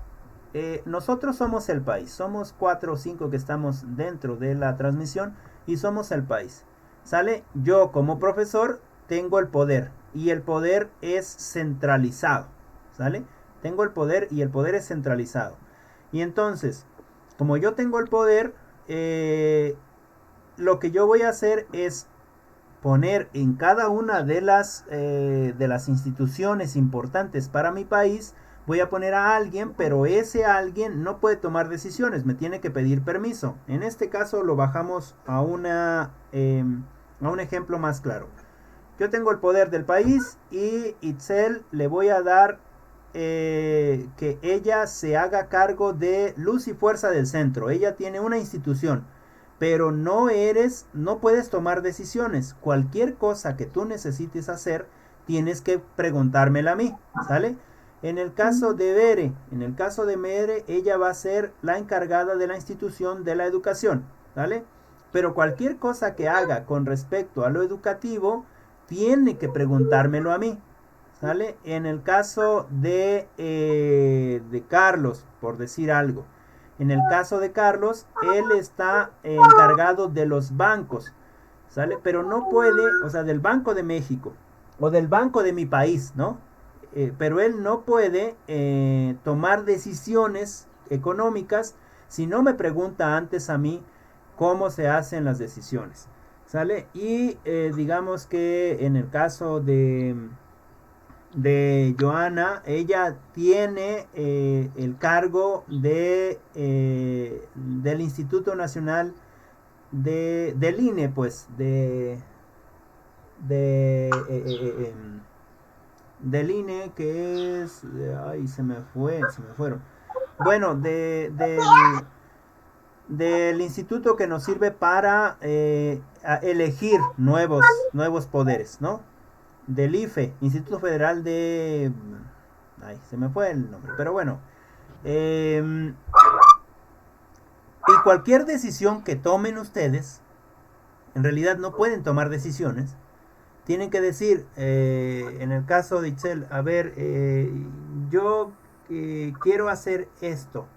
Nosotros somos el país, somos 4 o 5 que estamos dentro de la transmisión y somos el país. ¿Sale? Yo como profesor tengo el poder y el poder es centralizado. ¿Sale? Tengo el poder y el poder es centralizado. Y entonces, como yo tengo el poder, lo que yo voy a hacer es poner en cada una de las instituciones importantes para mi país, voy a poner a alguien, pero ese alguien no puede tomar decisiones, me tiene que pedir permiso. En este caso lo bajamos a un ejemplo más claro. Yo tengo el poder del país y Itzel le voy a dar que ella se haga cargo de Luz y Fuerza del Centro. Ella tiene una institución, pero no puedes tomar decisiones. Cualquier cosa que tú necesites hacer, tienes que preguntármela a mí, ¿sale? En el caso de Mere, ella va a ser la encargada de la institución de la educación, ¿vale? Pero cualquier cosa que haga con respecto a lo educativo, tiene que preguntármelo a mí, ¿sale? En el caso de Carlos, por decir algo, en el caso de Carlos, él está encargado de los bancos, ¿sale? Pero no puede, o sea, del Banco de México o del banco de mi país, ¿no? Pero él no puede tomar decisiones económicas si no me pregunta antes a mí cómo se hacen las decisiones, ¿sale? Y digamos que en el caso de Joana, ella tiene el cargo del Instituto Nacional del INE, pues, de del INE, que es, ay, se me fueron. Bueno, del instituto que nos sirve para elegir nuevos poderes, ¿no? Del IFE, Instituto Federal de... Ay, se me fue el nombre, pero bueno. Y cualquier decisión que tomen ustedes, en realidad no pueden tomar decisiones. Tienen que decir, en el caso de Itzel, a ver, yo quiero hacer esto,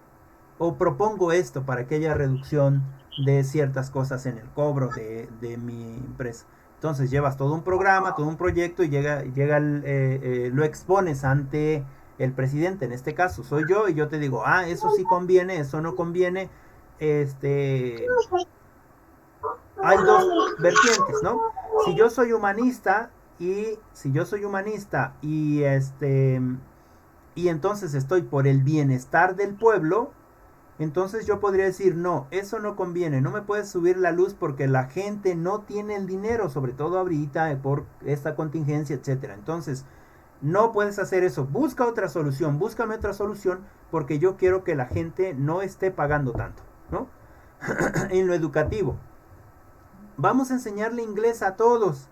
o propongo esto para que haya reducción de ciertas cosas en el cobro de mi empresa. Entonces llevas todo un programa, todo un proyecto y lo expones ante el presidente. En este caso soy yo y yo te digo, eso sí conviene, eso no conviene. Hay dos vertientes, ¿no? Si yo soy humanista y entonces estoy por el bienestar del pueblo, entonces yo podría decir, no, eso no conviene, no me puedes subir la luz porque la gente no tiene el dinero, sobre todo ahorita por esta contingencia, etcétera. Entonces, no puedes hacer eso, busca otra solución, búscame otra solución porque yo quiero que la gente no esté pagando tanto, ¿no? En lo educativo, vamos a enseñarle inglés a todos,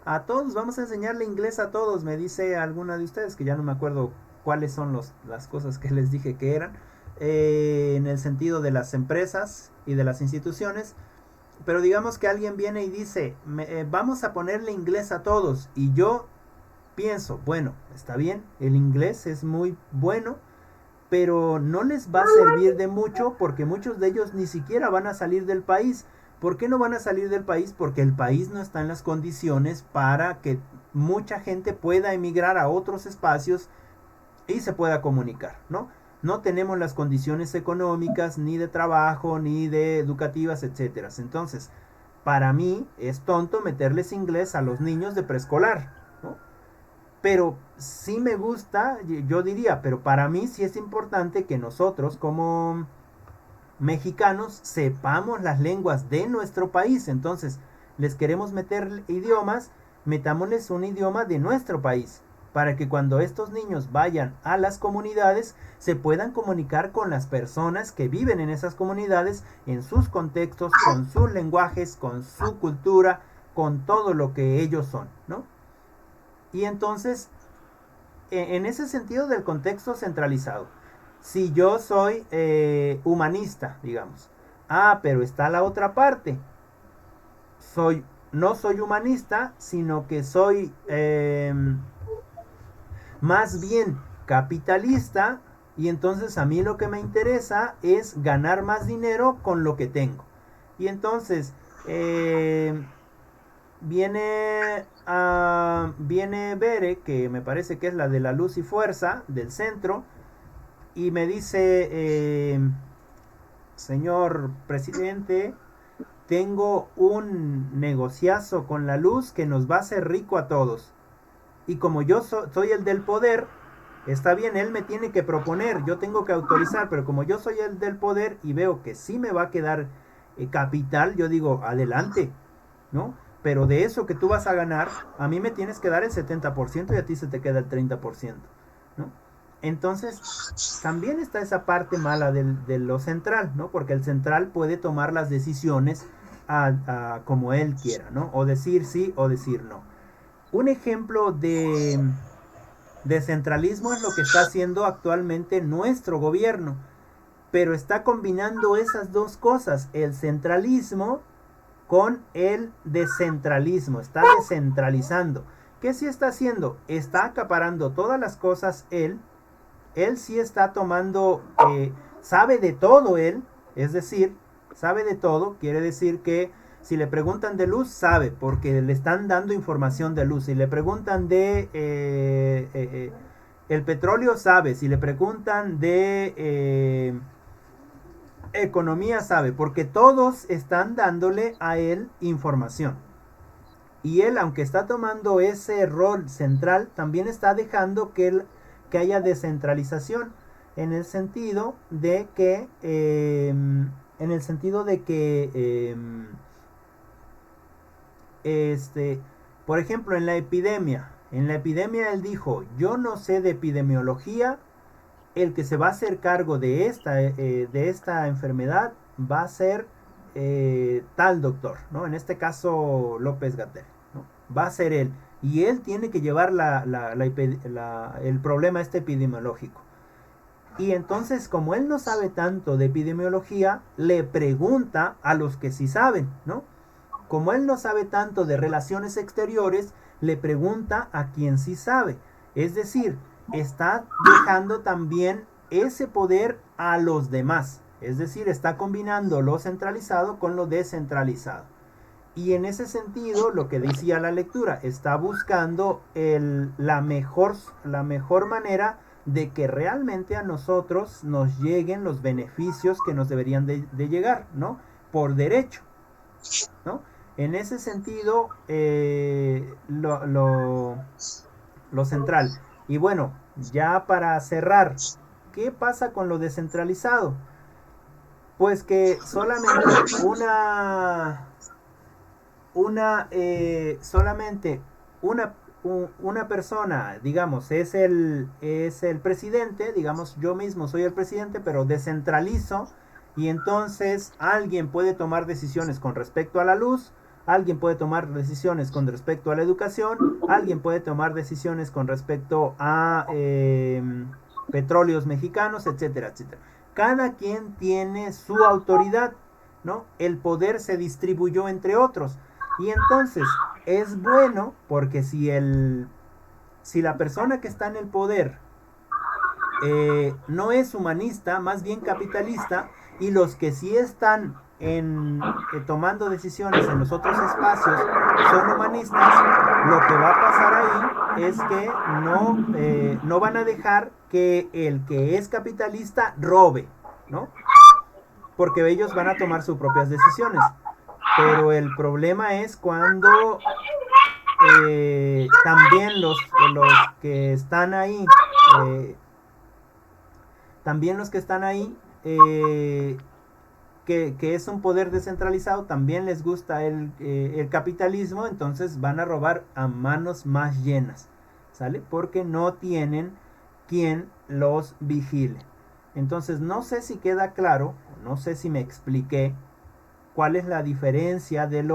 vamos a enseñarle inglés a todos, me dice alguna de ustedes, que ya no me acuerdo cuáles son las cosas que les dije que eran, en el sentido de las empresas y de las instituciones, pero digamos que alguien viene y dice, vamos a ponerle inglés a todos, y yo pienso, bueno, está bien, el inglés es muy bueno, pero no les va a servir de mucho porque muchos de ellos ni siquiera van a salir del país. ¿Por qué no van a salir del país? Porque el país no está en las condiciones para que mucha gente pueda emigrar a otros espacios y se pueda comunicar, ¿no? No tenemos las condiciones económicas, ni de trabajo, ni de educativas, etcétera. Entonces, para mí es tonto meterles inglés a los niños de preescolar, ¿no? Pero sí me gusta, yo diría, pero para mí sí es importante que nosotros como mexicanos sepamos las lenguas de nuestro país. Entonces, les queremos meter idiomas, metámosles un idioma de nuestro país, para que cuando estos niños vayan a las comunidades se puedan comunicar con las personas que viven en esas comunidades, en sus contextos, con sus lenguajes, con su cultura, con todo lo que ellos son, ¿no? Y entonces, en ese sentido del contexto centralizado, si yo soy humanista, digamos, pero está la otra parte, no soy humanista, sino que soy más bien capitalista, y entonces a mí lo que me interesa es ganar más dinero con lo que tengo. Y entonces viene Bere, que me parece que es la de la luz y fuerza del centro, y me dice, señor presidente, tengo un negociazo con la luz que nos va a hacer rico a todos. Y como yo soy el del poder, está bien, él me tiene que proponer, yo tengo que autorizar, pero como yo soy el del poder y veo que sí me va a quedar capital, yo digo, adelante, ¿no? Pero de eso que tú vas a ganar, a mí me tienes que dar el 70% y a ti se te queda el 30%, ¿no? Entonces, también está esa parte mala de lo central, ¿no? Porque el central puede tomar las decisiones como él quiera, ¿no? O decir sí o decir no. Un ejemplo de centralismo es lo que está haciendo actualmente nuestro gobierno, pero está combinando esas dos cosas, el centralismo con el descentralismo, está descentralizando. ¿Qué sí está haciendo? Está acaparando todas las cosas él sí está tomando, sabe de todo él, es decir, sabe de todo, quiere decir que si le preguntan de luz, sabe, porque le están dando información de luz. Si le preguntan de el petróleo, sabe. Si le preguntan de economía, sabe, porque todos están dándole a él información. Y él, aunque está tomando ese rol central, también está dejando que haya descentralización en el sentido de que por ejemplo, en la epidemia él dijo, yo no sé de epidemiología, el que se va a hacer cargo de esta enfermedad va a ser tal doctor, ¿no? En este caso López Gatell, ¿no? Va a ser él. Y él tiene que llevar el problema epidemiológico. Y entonces, como él no sabe tanto de epidemiología, le pregunta a los que sí saben, ¿no? Como él no sabe tanto de relaciones exteriores, le pregunta a quien sí sabe. Es decir, está dejando también ese poder a los demás. Es decir, está combinando lo centralizado con lo descentralizado. Y en ese sentido, lo que decía la lectura, está buscando la mejor manera de que realmente a nosotros nos lleguen los beneficios que nos deberían de llegar, ¿no? Por derecho, ¿no? En ese sentido, lo central. Y bueno, ya para cerrar, ¿qué pasa con lo descentralizado? Pues que solamente solamente una persona, digamos, es el presidente, digamos, yo mismo soy el presidente, pero descentralizo y entonces alguien puede tomar decisiones con respecto a la luz, alguien puede tomar decisiones con respecto a la educación, alguien puede tomar decisiones con respecto a petróleos mexicanos, etcétera, etcétera. Cada quien tiene su autoridad, ¿no? El poder se distribuyó entre otros. Y entonces es bueno porque si la persona que está en el poder no es humanista, más bien capitalista, y los que sí están tomando decisiones en los otros espacios son humanistas, lo que va a pasar ahí es que no van a dejar que el que es capitalista robe, ¿no? Porque ellos van a tomar sus propias decisiones. Pero el problema es cuando también los que están ahí, que es un poder descentralizado, también les gusta el capitalismo, entonces van a robar a manos más llenas, ¿sale? Porque no tienen quien los vigile. Entonces no sé si queda claro, no sé si me expliqué cuál es la diferencia del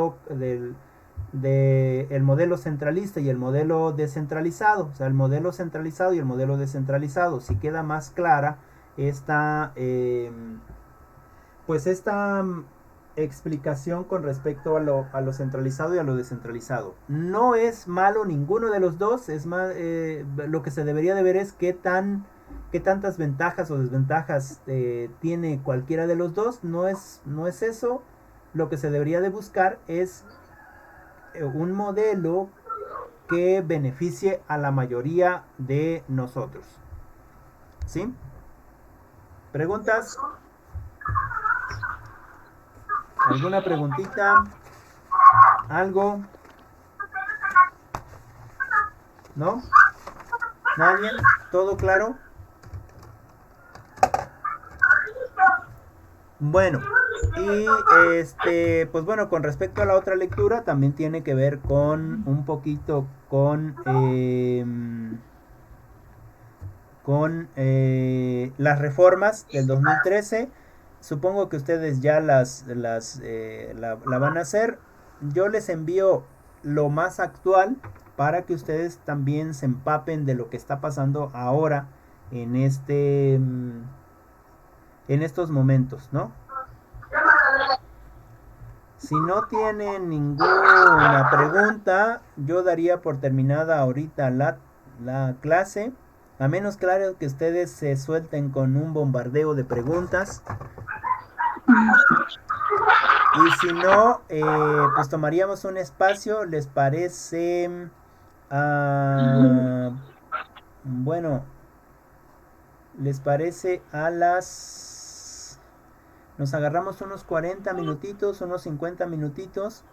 modelo centralista y el modelo descentralizado. O sea, el modelo centralizado y el modelo descentralizado. Si queda más clara esta explicación con respecto a lo centralizado y a lo descentralizado. No es malo ninguno de los dos, es más, lo que se debería de ver es qué tantas ventajas o desventajas tiene cualquiera de los dos. No es eso. Lo que se debería de buscar es un modelo que beneficie a la mayoría de nosotros. ¿Sí? ¿Preguntas? ¿Alguna preguntita? ¿Algo? ¿No? ¿Nadie? ¿Todo claro? Bueno, y pues bueno, con respecto a la otra lectura, también tiene que ver con un poquito con las reformas del 2013. Supongo que ustedes ya la van a hacer. Yo les envío lo más actual para que ustedes también se empapen de lo que está pasando ahora en en estos momentos, ¿no? Si no tienen ninguna pregunta, yo daría por terminada ahorita la clase. A menos, claro, que ustedes se suelten con un bombardeo de preguntas. Y si no, pues tomaríamos un espacio, ¿les parece? Ah, bueno, ¿les parece a las... Nos agarramos unos 40 minutitos, unos 50 minutitos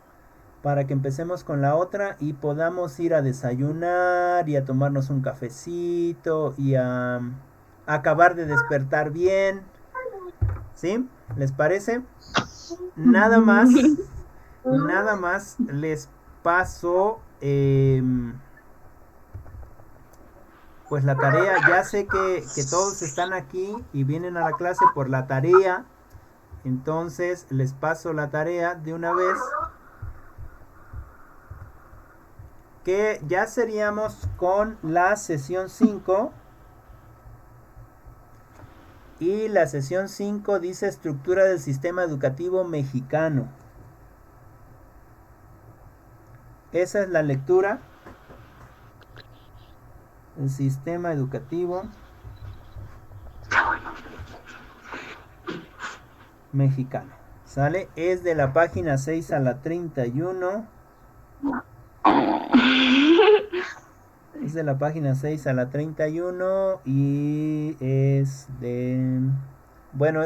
para que empecemos con la otra y podamos ir a desayunar y a tomarnos un cafecito y a acabar de despertar bien? ¿Sí? ¿Les parece? Nada más les paso pues la tarea. Ya sé que todos están aquí y vienen a la clase por la tarea. Entonces les paso la tarea de una vez. Que ya seríamos con la sesión 5. Y la sesión 5 dice estructura del sistema educativo mexicano. Esa es la lectura. El sistema educativo mexicano. ¿Sale? Es de la página 6 a la 31. Es de la página 6 a la 31 y es de... Bueno,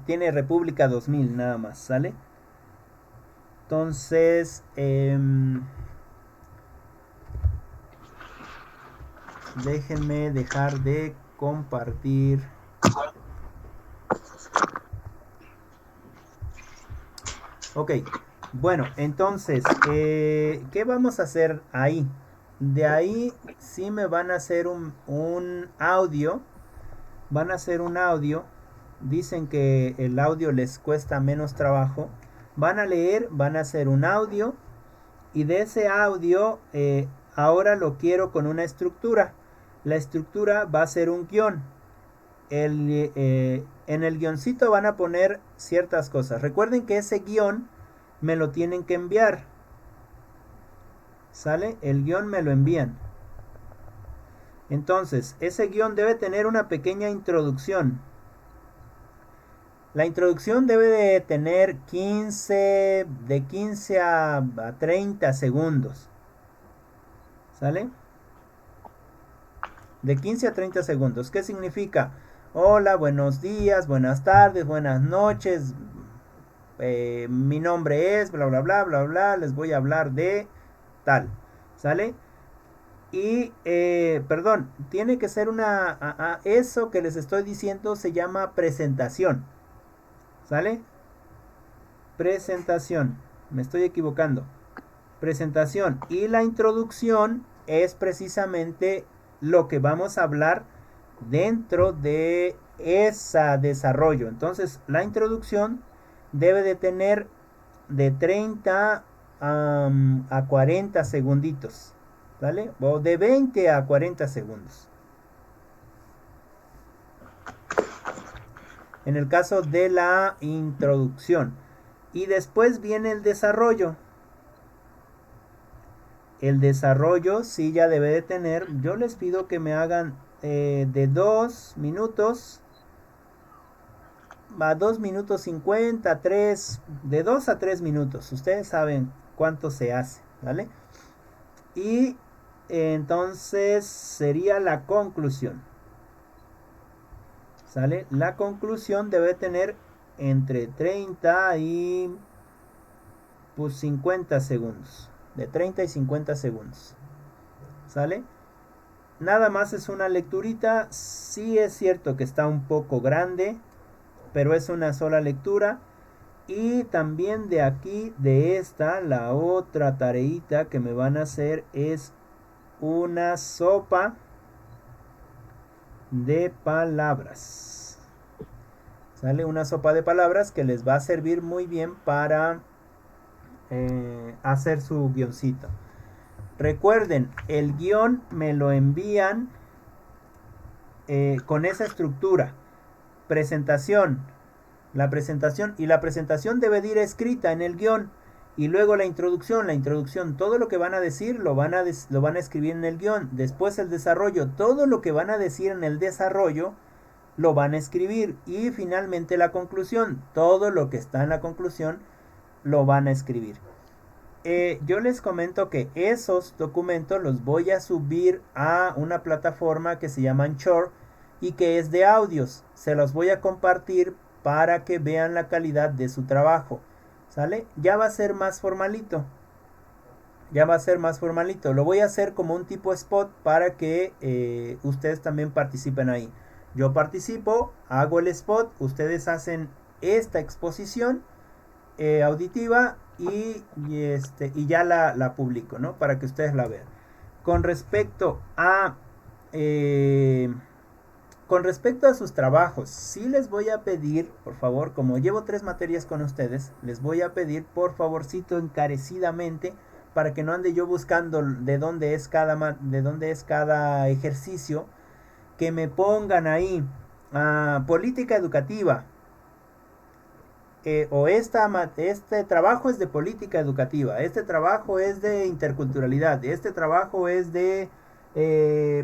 tiene República 2000 nada más, ¿sale? Entonces, déjenme dejar de compartir. Ok, bueno, entonces, ¿qué vamos a hacer ahí? De ahí sí me van a hacer un audio. Van a hacer un audio. Dicen que el audio les cuesta menos trabajo. Van a leer, van a hacer un audio. Y de ese audio, ahora lo quiero con una estructura. La estructura va a ser un guión. En el guioncito van a poner ciertas cosas. Recuerden que ese guión me lo tienen que enviar. ¿Sale? El guión me lo envían. Entonces, ese guión debe tener una pequeña introducción. La introducción debe de tener de 15 a 30 segundos. ¿Sale? De 15 a 30 segundos. ¿Qué significa? Hola, buenos días, buenas tardes, buenas noches. Mi nombre es bla bla bla bla bla. Les voy a hablar de tal. ¿Sale? Y, perdón, tiene que ser eso que les estoy diciendo se llama presentación. ¿Sale? Presentación. Me estoy equivocando. Presentación. Y la introducción es precisamente lo que vamos a hablar dentro de ese desarrollo. Entonces, la introducción debe de tener de 30 a 40 segunditos. ¿Vale? O de 20 a 40 segundos. En el caso de la introducción. Y después viene el desarrollo. El desarrollo sí ya debe de tener. Yo les pido que me hagan de 2 minutos a 2 minutos 50, 3, de 2 a 3 minutos. Ustedes saben cuánto se hace, ¿vale? Y entonces sería la conclusión. ¿Sale? La conclusión debe tener entre 30 y pues 50 segundos. De 30 y 50 segundos. ¿Sale? Nada más es una lecturita. Sí es cierto que está un poco grande, pero es una sola lectura. Y también de aquí, de esta, la otra tareita que me van a hacer es una sopa de palabras. ¿Sale? Una sopa de palabras que les va a servir muy bien para hacer su guioncito. Recuerden, el guión me lo envían con esa estructura. Presentación. La presentación debe de ir escrita en el guión. Y luego la introducción, todo lo que van a decir lo van a escribir en el guión. Después el desarrollo, todo lo que van a decir en el desarrollo lo van a escribir. Y finalmente la conclusión, todo lo que está en la conclusión lo van a escribir. Yo les comento que esos documentos los voy a subir a una plataforma que se llama Anchor y que es de audios. Se los voy a compartir para que vean la calidad de su trabajo. ¿Sale? Ya va a ser más formalito. Lo voy a hacer como un tipo spot para que ustedes también participen ahí. Yo participo, hago el spot, ustedes hacen esta exposición auditiva y ya la publico, ¿no? Para que ustedes la vean. Con respecto a sus trabajos, sí les voy a pedir, por favor, como llevo 3 materias con ustedes, les voy a pedir, por favorcito, encarecidamente, para que no ande yo buscando de dónde es cada ejercicio, que me pongan ahí política educativa. Este trabajo es de política educativa, este trabajo es de interculturalidad, este trabajo es de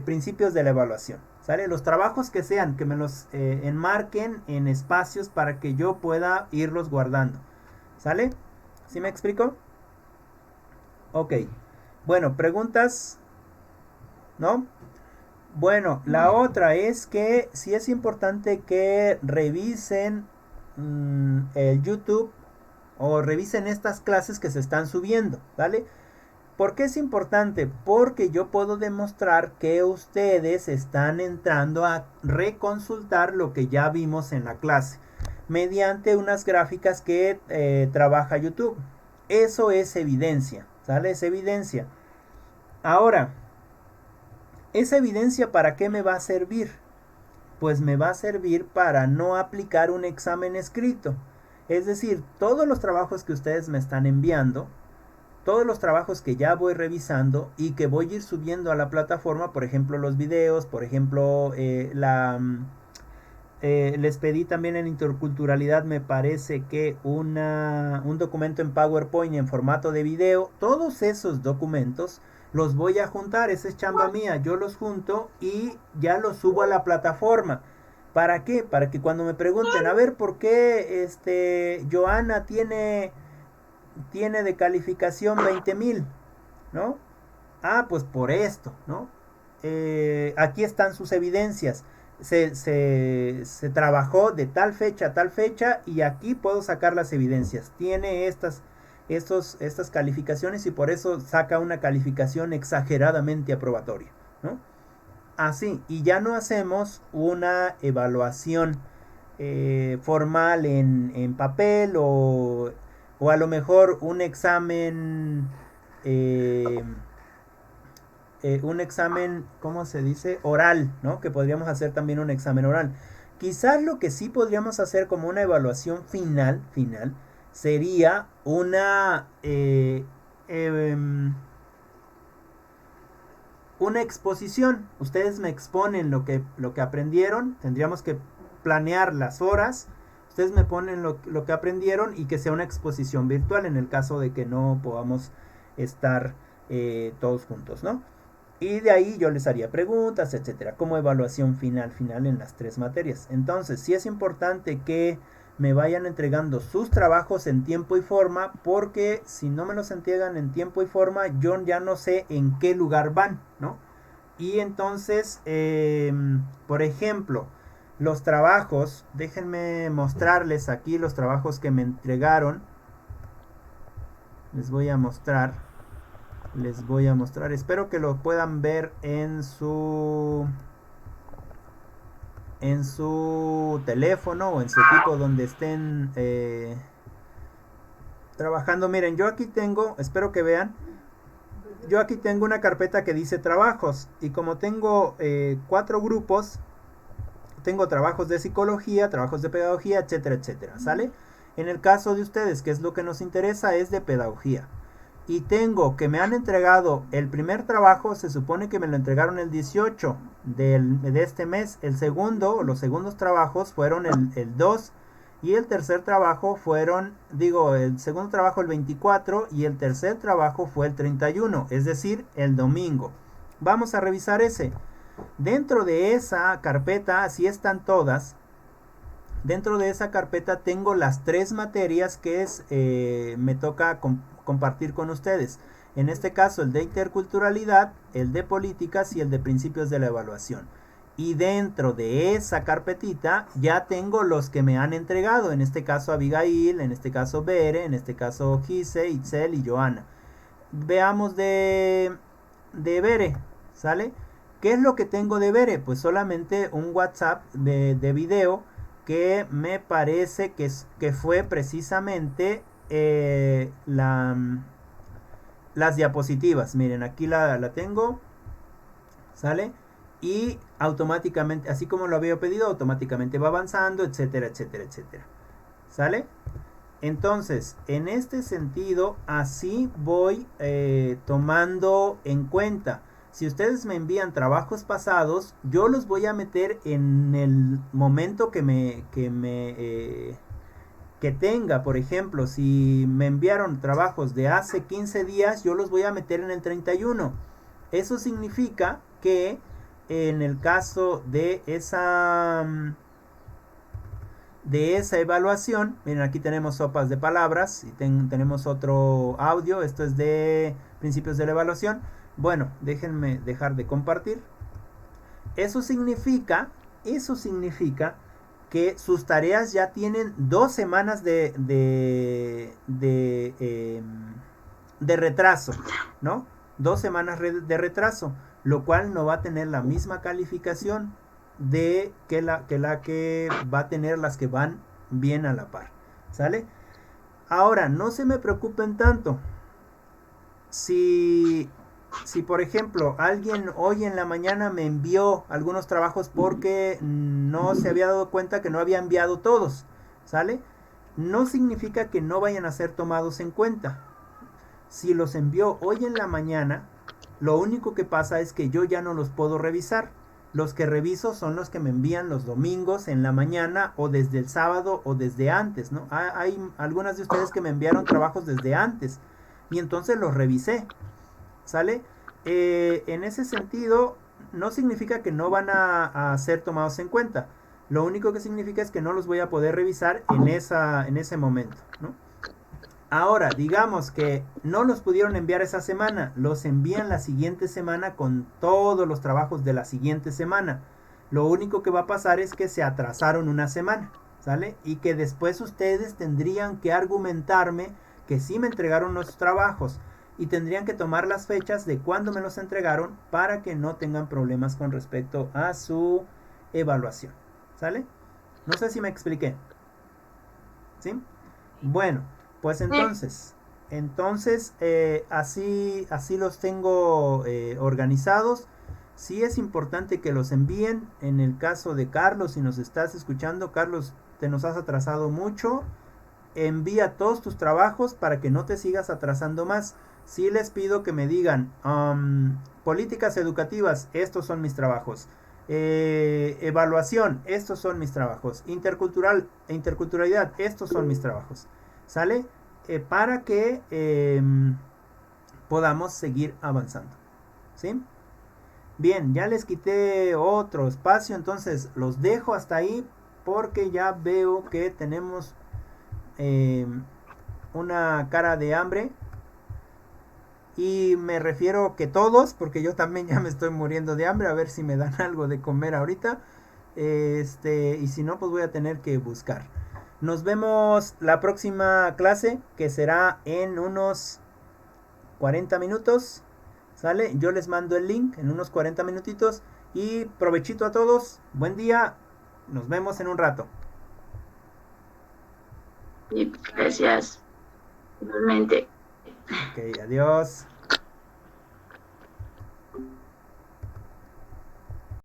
principios de la evaluación. ¿Sale? Los trabajos que sean, que me los enmarquen en espacios para que yo pueda irlos guardando. ¿Sale? ¿Sí me explico? Ok. Bueno, ¿preguntas? ¿No? Bueno, la otra es que sí es importante que revisen el YouTube o revisen estas clases que se están subiendo, ¿vale? ¿Por qué es importante? Porque yo puedo demostrar que ustedes están entrando a reconsultar lo que ya vimos en la clase mediante unas gráficas que trabaja YouTube. Eso es evidencia, ¿sale? Es evidencia. Ahora, ¿esa evidencia para qué me va a servir? Pues me va a servir para no aplicar un examen escrito. Es decir, todos los trabajos que ustedes me están enviando, todos los trabajos que ya voy revisando y que voy a ir subiendo a la plataforma, por ejemplo los videos, por ejemplo les pedí también en interculturalidad, me parece que un documento en PowerPoint en formato de video. Todos esos documentos los voy a juntar, esa es chamba mía, yo los junto y ya los subo a la plataforma. ¿Para qué? Para que cuando me pregunten, a ver, ¿por qué Joana tiene de calificación 20,000, ¿no? Pues por esto, ¿no? Aquí están sus evidencias. Se trabajó de tal fecha a tal fecha y aquí puedo sacar las evidencias. Tiene estas calificaciones y por eso saca una calificación exageradamente aprobatoria, ¿no? Así, y ya no hacemos una evaluación formal en papel o a lo mejor un examen, ¿cómo se dice? Oral, ¿no? Que podríamos hacer también un examen oral. Quizás lo que sí podríamos hacer como una evaluación final, sería una exposición. Ustedes me exponen lo que aprendieron. Tendríamos que planear las horas. ustedes me ponen lo que aprendieron y que sea una exposición virtual en el caso de que no podamos estar todos juntos, ¿no? Y de ahí yo les haría preguntas, etcétera, como evaluación final en las 3 materias. Entonces, sí es importante que me vayan entregando sus trabajos en tiempo y forma, porque si no me los entregan en tiempo y forma, yo ya no sé en qué lugar van, ¿no? Y entonces, por ejemplo, los trabajos, déjenme mostrarles aquí los trabajos que me entregaron. Les voy a mostrar, espero que lo puedan ver en su teléfono o en su equipo donde estén trabajando. Miren, yo aquí tengo, espero que vean, yo aquí tengo una carpeta que dice trabajos, y como tengo 4 grupos, tengo trabajos de psicología, trabajos de pedagogía, etcétera, etcétera, ¿sale? En el caso de ustedes, que es lo que nos interesa, es de pedagogía. Y tengo que me han entregado el primer trabajo, se supone que me lo entregaron el 18 de este mes. El segundo, los segundos trabajos fueron el 2. Y el tercer trabajo fueron, el segundo trabajo el 24 y el tercer trabajo fue el 31, es decir, el domingo. Vamos a revisar ese. Dentro de esa carpeta, así están todas. Dentro de esa carpeta tengo las 3 materias que me toca compartir con ustedes. En este caso el de interculturalidad, el de políticas y el de principios de la evaluación. Y dentro de esa carpetita ya tengo los que me han entregado. En este caso Abigail, en este caso Bere, en este caso Gise, Itzel y Joana. Veamos de Bere, ¿sale? ¿Qué es lo que tengo de Bere? Pues solamente un WhatsApp de video que me parece que fue precisamente las diapositivas. Miren, aquí la tengo, ¿sale? Y automáticamente, así como lo había pedido, automáticamente va avanzando, etcétera, etcétera, etcétera, ¿sale? Entonces, en este sentido, así voy tomando en cuenta. Si ustedes me envían trabajos pasados, yo los voy a meter en el momento que tenga. Por ejemplo, si me enviaron trabajos de hace 15 días, yo los voy a meter en el 31. Eso significa que en el caso de esa evaluación, miren, aquí tenemos sopas de palabras y tenemos otro audio. Esto es de principios de la evaluación. Bueno, déjenme dejar de compartir. Eso significa que sus tareas ya tienen 2 semanas de retraso, ¿no? 2 semanas de retraso, lo cual no va a tener la misma calificación que la que va a tener las que van bien a la par, ¿sale? Ahora, no se me preocupen tanto. Si por ejemplo alguien hoy en la mañana me envió algunos trabajos porque no se había dado cuenta que no había enviado todos, ¿sale? No significa que no vayan a ser tomados en cuenta. Si los envió hoy en la mañana, lo único que pasa es que yo ya no los puedo revisar. Los que reviso son los que me envían los domingos en la mañana o desde el sábado o desde antes, ¿no? Hay algunas de ustedes que me enviaron trabajos desde antes y entonces los revisé, ¿sale? En ese sentido, no significa que no van a ser tomados en cuenta. Lo único que significa es que no los voy a poder revisar en ese momento, ¿no? Ahora, digamos que no los pudieron enviar esa semana, los envían la siguiente semana con todos los trabajos de la siguiente semana. Lo único que va a pasar es que se atrasaron una semana, ¿sale? Y que después ustedes tendrían que argumentarme que sí me entregaron los trabajos y tendrían que tomar las fechas de cuándo me los entregaron para que no tengan problemas con respecto a su evaluación, ¿sale? No sé si me expliqué, ¿sí? Bueno, pues entonces así los tengo organizados. Sí es importante que los envíen. En el caso de Carlos, si nos estás escuchando, Carlos, te nos has atrasado mucho. Envía todos tus trabajos para que no te sigas atrasando más. Sí les pido que me digan políticas educativas, estos son mis trabajos. Evaluación, estos son mis trabajos. Interculturalidad, estos son mis trabajos. ¿Sale? Para que podamos seguir avanzando. ¿Sí? Bien, ya les quité otro espacio, entonces los dejo hasta ahí porque ya veo que tenemos una cara de hambre. Y me refiero que todos, porque yo también ya me estoy muriendo de hambre, a ver si me dan algo de comer ahorita. Y si no, pues voy a tener que buscar. Nos vemos la próxima clase, que será en unos 40 minutos. ¿Sale? Yo les mando el link en unos 40 minutitos. Y provechito a todos. Buen día. Nos vemos en un rato. Y gracias. Igualmente. Ok, adiós.